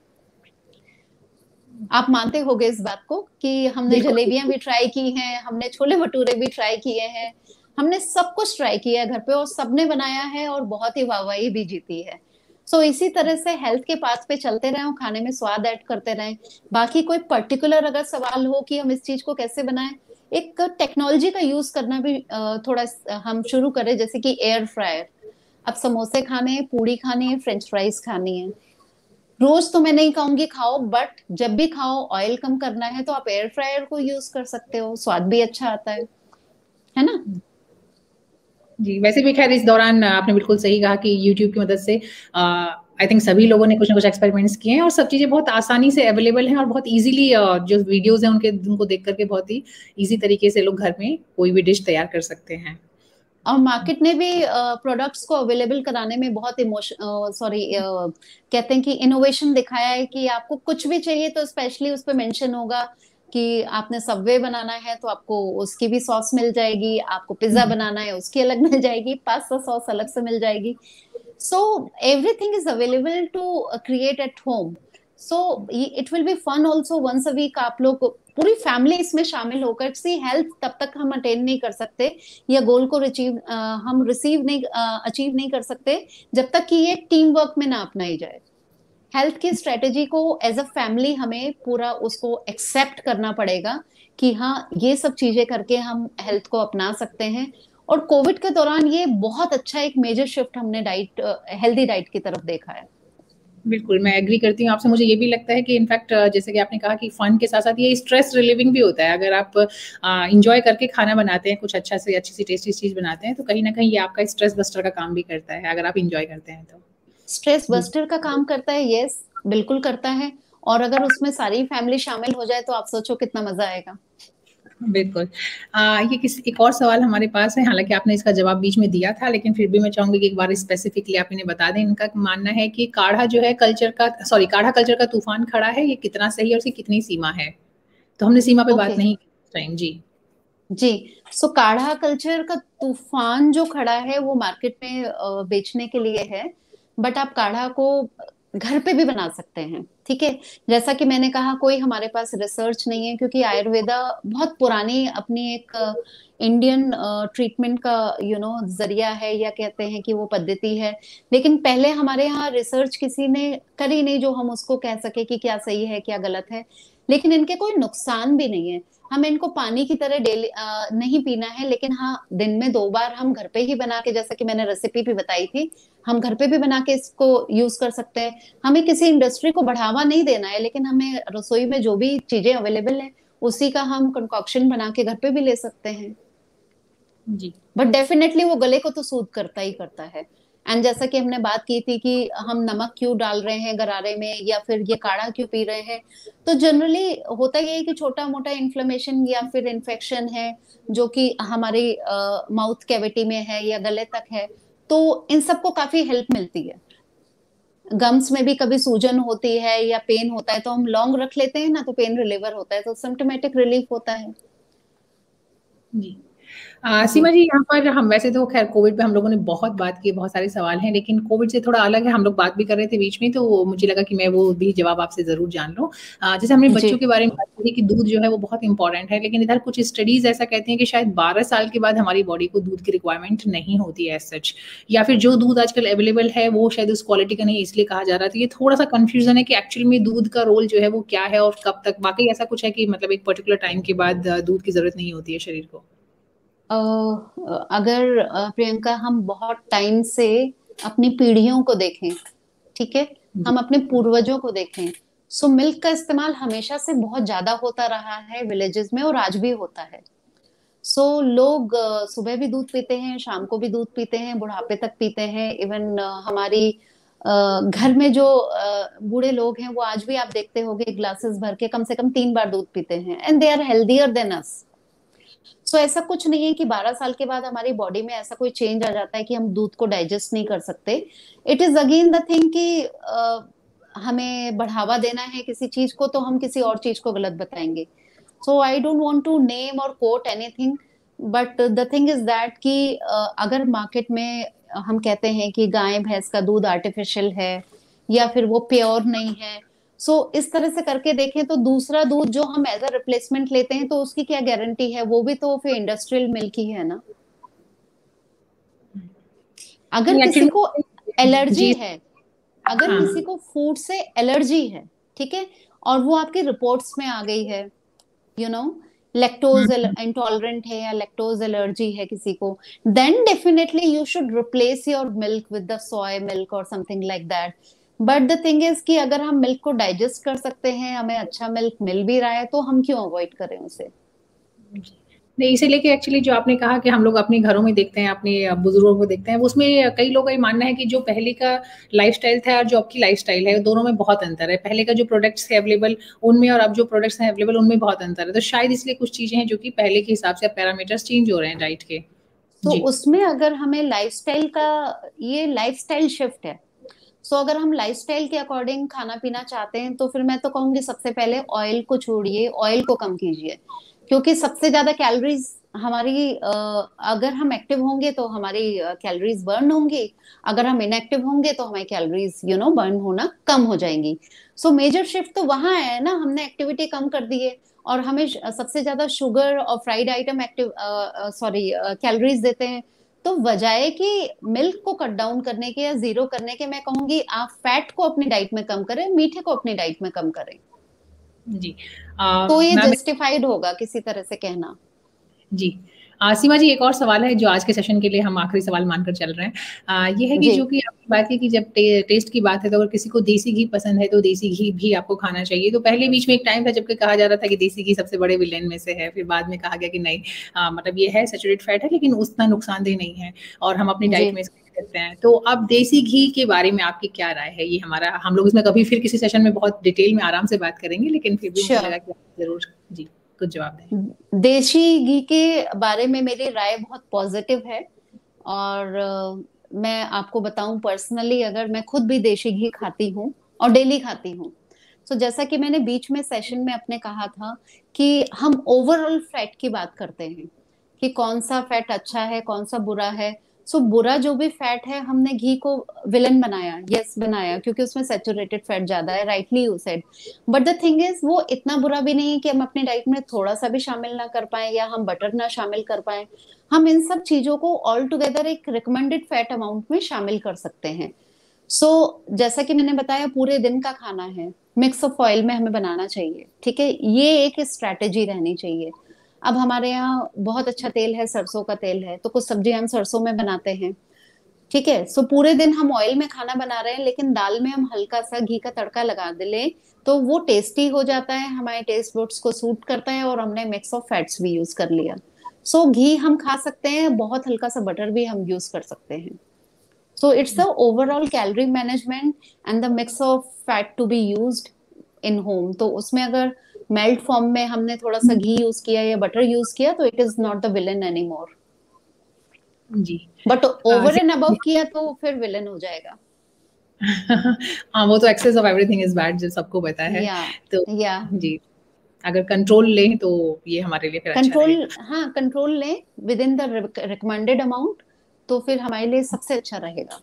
आप मानते होगे इस बात को कि हमने बिल्कुल। जलेबियां भी ट्राई की हैं, हमने छोले भटूरे भी ट्राई किए हैं, हमने सब कुछ ट्राई किया है घर पे और सबने बनाया है और बहुत ही वाहवाही भी जीती है। सो इसी तरह से हेल्थ के पाथ पे चलते रहें और खाने में स्वाद ऐड करते रहें। बाकी कोई पर्टिकुलर अगर सवाल हो कि हम इस चीज को कैसे बनाएं, एक टेक्नोलॉजी का यूज करना भी थोड़ा हम शुरू करें, जैसे कि एयर फ्रायर। अब समोसे खाने हैं, पूड़ी खानी है, फ्रेंच फ्राइज खानी है, रोज तो मैं नहीं कहूंगी खाओ, बट जब भी खाओ ऑयल कम करना है तो आप एयर फ्रायर को यूज कर सकते हो, स्वाद भी अच्छा आता है ना? जी, वैसे भी खैर इस दौरान आपने बिल्कुल सही कहा कि यूट्यूब की मदद से आई थिंक सभी लोगों ने कुछ ना कुछ एक्सपेरिमेंट्स किए हैं और सब चीज़ें बहुत आसानी से अवेलेबल हैं और बहुत इजीली जो वीडियोस हैं उनको देख करके बहुत ही इजी तरीके से लोग घर में कोई भी डिश तैयार कर सकते हैं। और मार्केट ने भी प्रोडक्ट्स को अवेलेबल कराने में बहुत कहते हैं कि इनोवेशन दिखाया है कि आपको कुछ भी चाहिए तो स्पेशली उस पर मेंशन होगा कि आपने सबवे बनाना है तो आपको उसकी भी सॉस मिल जाएगी, आपको पिज्जा बनाना है उसकी अलग मिल जाएगी, पास्ता सॉस अलग से मिल जाएगी। So everything is available to create at home. So it will be fun also once a week। आप लोग पूरी फैमिली इसमें शामिल होकर, सी हेल्थ तब तक हम अटेन नहीं कर सकते या गोल को हम अचीव नहीं कर सकते जब तक कि ये टीम वर्क में ना अपनाई जाए। हेल्थ की स्ट्रेटेजी को एज अ फैमिली हमें पूरा उसको एक्सेप्ट करना पड़ेगा कि हाँ ये सब चीजें करके हम हेल्थ को अपना सकते हैं। और कोविड के दौरान ये बहुत अच्छा एक मेजर शिफ्ट हमने हेल्दी डाइट की तरफ देखा है। बिल्कुल, मैं एग्री करती हूँ आपसे। मुझे ये भी लगता है कि इनफैक्ट जैसे कि आपने कहा कि फन के साथ-साथ ये स्ट्रेस रिलीविंग भी होता है। अगर आप एन्जॉय करके खाना बनाते हैं, कुछ अच्छी सी टेस्टी चीज़ बनाते हैं, तो कहीं न कहीं ये आपका स्ट्रेस बस्टर का काम भी करता है, अगर आप एन्जॉय करते हैं तो। स्ट्रेस जी। बस्टर का काम करता है, यस बिल्कुल करता है। और अगर उसमें सारी फैमिली शामिल हो जाए तो आप सोचो कितना मजा आएगा। बिल्कुल। ये एक और सवाल हमारे पास है, हालाँकि आपने इसका जवाब बीच में दिया था, लेकिन फिर भी मैं चाहूँगी कि एक बार स्पेसिफिकली आप इन्हें बता दें। इनका मानना है कि काढ़ा कल्चर का तूफ़ान खड़ा है, ये कितना सही है और उसकी कितनी सीमा है? तो हमने सीमा पे बात ओके नहीं की इस टाइम। जी। जी। सो काढ़ा कल्चर का तूफान जो खड़ा है वो मार्केट में बेचने के लिए है, बट आप काढ़ा को घर पे भी बना सकते हैं, ठीक है। जैसा कि मैंने कहा, कोई हमारे पास रिसर्च नहीं है क्योंकि आयुर्वेदा बहुत पुरानी अपनी एक इंडियन ट्रीटमेंट का जरिया है, या कहते हैं कि वो पद्धति है। लेकिन पहले हमारे यहाँ रिसर्च किसी ने करी नहीं जो हम उसको कह सके कि क्या सही है क्या गलत है। लेकिन इनके कोई नुकसान भी नहीं है। हमें इनको पानी की तरह डेली नहीं पीना है, लेकिन हाँ दिन में 2 बार हम घर पे ही बना के, जैसा कि मैंने रेसिपी भी बताई थी, हम घर पे भी बना के इसको यूज कर सकते हैं। हमें किसी इंडस्ट्री को बढ़ावा नहीं देना है, लेकिन हमें रसोई में जो भी चीजें अवेलेबल है उसी का हम कंकॉक्शन बना के घर पे भी ले सकते हैं। जी। बट डेफिनेटली वो गले को तो सूद करता ही करता है। एंड जैसा कि हमने बात की थी कि हम नमक क्यों डाल रहे हैं गरारे में या फिर ये काढ़ा क्यों पी रहे हैं, तो जनरली होता ये है कि छोटा मोटा इन्फ्लेमेशन या फिर इन्फेक्शन है जो कि हमारी माउथ कैविटी में है या गले तक है, तो इन सबको काफी हेल्प मिलती है। गम्स में भी कभी सूजन होती है या पेन होता है तो हम लौंग रख लेते हैं ना, तो पेन रिलीवर होता है, तो सिम्टोमेटिक रिलीफ होता है। जी। जी सीमा जी, यहाँ पर हम वैसे तो खैर कोविड पे हम लोगों ने बहुत बात की, बहुत सारे सवाल हैं, लेकिन कोविड से थोड़ा अलग है। हम लोग बात भी कर रहे थे बीच में, तो मुझे लगा कि मैं वो भी जवाब आपसे ज़रूर जान लूँ। जैसे हमने जी बच्चों के बारे में बात करी कि दूध जो है वो बहुत इम्पोर्टेंट है, लेकिन इधर कुछ स्टडीज़ ऐसा कहती हैं कि शायद 12 साल के बाद हमारी बॉडी को दूध की रिक्वायरमेंट नहीं होती है एज़ सच, या फिर जो दूध आजकल अवेलेबल है वो शायद उस क्वालिटी का नहीं है, इसलिए कहा जा रहा था। ये थोड़ा-सा कन्फ्यूज़न है कि एक्चुअल में दूध का रोल जो है वो क्या है और कब तक वाक़ई ऐसा कुछ है कि मतलब एक पर्टिकुलर टाइम के बाद दूध की ज़रूरत नहीं होती है शरीर को? अगर प्रियंका हम बहुत टाइम से अपनी पीढ़ियों को देखें, ठीक है, हम अपने पूर्वजों को देखें, सो मिल्क का इस्तेमाल हमेशा से बहुत ज्यादा होता रहा है विलेजेस में, और आज भी होता है। सो लोग सुबह भी दूध पीते हैं, शाम को भी दूध पीते हैं, बुढ़ापे तक पीते हैं। इवन हमारी घर में जो बूढ़े लोग हैं, वो आज भी आप देखते होंगे ग्लासेस भर के कम से कम 3 बार दूध पीते हैं, and they are healthier than us. So ऐसा कुछ नहीं है कि 12 साल के बाद हमारी बॉडी में ऐसा कोई चेंज आ जाता है कि हम दूध को डाइजेस्ट नहीं कर सकते। It is again the thing कि हमें बढ़ावा देना है किसी चीज को, तो हम किसी और चीज को गलत बताएंगे। So I don't want to name और quote anything, but the thing is that कि अगर मार्केट में हम कहते हैं कि गाय भैंस का दूध आर्टिफिशियल है या फिर वो प्योर नहीं है, सो इस तरह से करके देखें तो दूसरा दूध जो हम एज अ रिप्लेसमेंट लेते हैं, तो उसकी क्या गारंटी है, वो भी तो फिर इंडस्ट्रियल मिल्क ही है ना। अगर किसी को एलर्जी जी। है, अगर हाँ। किसी को फूड से एलर्जी है, ठीक है, और वो आपकी रिपोर्ट्स में आ गई है, you know, lactose hmm. Intolerant है या लैक्टोज एलर्जी है किसी को, then definitely you should replace your milk with the soy milk और something like that. But the thing is कि अगर हम मिल्क को डाइजेस्ट कर सकते हैं, हमें अच्छा मिल्क मिल भी रहा है, तो हम क्यों अवॉइड करें उसे। नहीं, इसे लेके एक्चुअली जो आपने कहा कि हम लोग अपने घरों में देखते हैं, अपने बुजुर्गों को देखते हैं, उसमें कई लोगों का ये मानना है कि जो पहले का लाइफस्टाइल था और जो अब की लाइफस्टाइल है, दोनों में बहुत अंतर है। पहले का जो प्रोडक्ट्स है अवेलेबल उनमें और अब जो प्रोडक्ट्स हैं अवेलेबल उनमें बहुत अंतर है। तो शायद इसलिए कुछ चीजें हैं जो कि पहले के हिसाब से अब पैरामीटर्स चेंज हो रहे हैं डाइट के। तो जी। उसमें अगर हमें लाइफस्टाइल का, ये लाइफस्टाइल शिफ्ट है। सो अगर हम लाइफस्टाइल के अकॉर्डिंग खाना पीना चाहते हैं, तो फिर मैं तो कहूंगी सबसे पहले ऑयल को छोड़िए, ऑयल को कम कीजिए, क्योंकि सबसे ज्यादा कैलोरीज हमारी अगर हम एक्टिव होंगे तो हमारी कैलोरीज बर्न होंगी, अगर हम इनएक्टिव होंगे तो हमारी कैलोरीज बर्न होना कम हो जाएंगी। सो मेजर शिफ्ट तो वहां है ना, हमने एक्टिविटी कम कर दी है, और हमें सबसे ज्यादा शुगर और fried item active sorry calories देते हैं। तो बजाय कि मिल्क को कट डाउन करने के या जीरो करने के, मैं कहूंगी आप फैट को अपनी डाइट में कम करें, मीठे को अपनी डाइट में कम करें, जी। तो ये मैम। जस्टिफाइड होगा किसी तरह से कहना। जी। सीमा जी, एक और सवाल है जो आज के सेशन के लिए हम आखिरी सवाल मानकर चल रहे हैं। ये है कि जी जो कि आपकी बात की कि जब टेस्ट की बात है, तो अगर किसी को देसी घी पसंद है तो देसी घी भी आपको खाना चाहिए। तो पहले बीच में एक टाइम था जबकि कहा जा रहा था कि देसी घी सबसे बड़े विलेन में से है, फिर बाद में कहा गया कि नहीं, मतलब ये है सैचुरेटेड फैट है लेकिन उतना नुकसानदेह नहीं है और हम अपनी जी डाइट में इसको करते हैं। तो अब देसी घी के बारे में आपकी क्या राय है? ये हमारा, हम लोग इसमें कभी फिर किसी सेशन में बहुत डिटेल में आराम से बात करेंगे, लेकिन फिर भी मुझे श्योर। लगा कि आप जरूर जी कुछ जवाब दें। देशी घी के बारे में मेरी राय बहुत पॉजिटिव है, और मैं आपको बताऊं पर्सनली, अगर मैं खुद भी देशी घी खाती हूँ और डेली खाती हूँ। तो जैसा कि मैंने बीच में सेशन में अपने कहा था कि हम ओवरऑल फैट की बात करते हैं कि कौन सा फैट अच्छा है कौन सा बुरा है। सो बुरा जो भी फैट है, हमने घी को विलन बनाया, यस बनाया, क्योंकि उसमें सैचुरेटेड फैट ज्यादा है, rightly you said. But the thing is वो इतना बुरा भी नहीं है कि हम अपनी डाइट में थोड़ा सा भी शामिल ना कर पाए या हम बटर ना शामिल कर पाए। हम इन सब चीजों को ऑल टुगेदर एक रिकमेंडेड फैट अमाउंट में शामिल कर सकते हैं। जैसा कि मैंने बताया, पूरे दिन का खाना है, मिक्स ऑफ ऑयल में हमें बनाना चाहिए, ठीक है, ये एक स्ट्रैटेजी रहनी चाहिए। अब हमारे यहाँ बहुत अच्छा तेल है, सरसों का तेल है, तो कुछ सब्जी हम सरसों में बनाते हैं, ठीक है। पूरे दिन हम ऑयल में खाना बना रहे हैं, लेकिन दाल में हम हल्का सा घी का तड़का लगा दे ले, तो वो टेस्टी हो जाता है, हमारे टेस्ट बड्स को सूट करता है, और हमने मिक्स ऑफ फैट्स भी यूज कर लिया। घी हम खा सकते हैं, बहुत हल्का सा बटर भी हम यूज कर सकते हैं। It's the overall calorie management and the mix of fat to be used in home. तो उसमें अगर मेल्ट फॉर्म में हमने थोड़ा सा घी यूज किया या बटर यूज किया, तो it is not the villain any more. जी। बट ओवर एंड अबव किया तो फिर विलन हो जाएगा। हाँ, वो तो excess of everything is bad, जो सबको पता है। या तो या जी, अगर कंट्रोल लें तो ये हमारे लिए फिर अच्छा कंट्रोल, रहेगा। हाँ कंट्रोल लें with in the recommended amount, तो फिर हमारे लिए सबसे अच्छा रहेगा।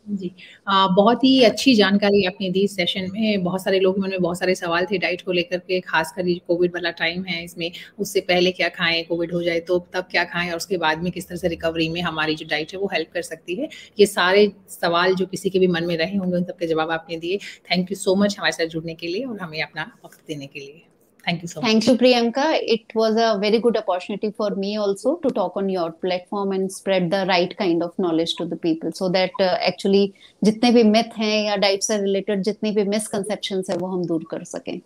जी। बहुत ही अच्छी जानकारी आपने दी इस सेशन में। बहुत सारे लोगों के मन में बहुत सारे सवाल थे डाइट को लेकर के, खासकर ये कोविड वाला टाइम है, इसमें उससे पहले क्या खाएं, कोविड हो जाए तो तब क्या खाएं, और उसके बाद में किस तरह से रिकवरी में हमारी जो डाइट है वो हेल्प कर सकती है। ये सारे सवाल जो किसी के भी मन में रहे होंगे, उन सबके जवाब आपने दिए। थैंक यू सो मच हमारे साथ जुड़ने के लिए और हमें अपना वक्त देने के लिए। Thank you so Thank much. you, Priyanka. It was a very good opportunity for me also to talk on your platform and spread the right kind of knowledge to the people, so that actually जितने भी myth हैं या diet से related जितनी भी misconceptions है वो हम दूर कर सकें.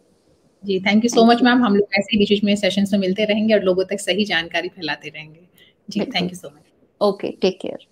जी, thank you so Thank much you. Ma'am. हम लोग ऐसे ही बीच-बीच में सेशंस में मिलते रहेंगे और लोगों तक सही जानकारी फैलाते रहेंगे। जी, थैंक बिल्कुल. You so much. Okay, take care.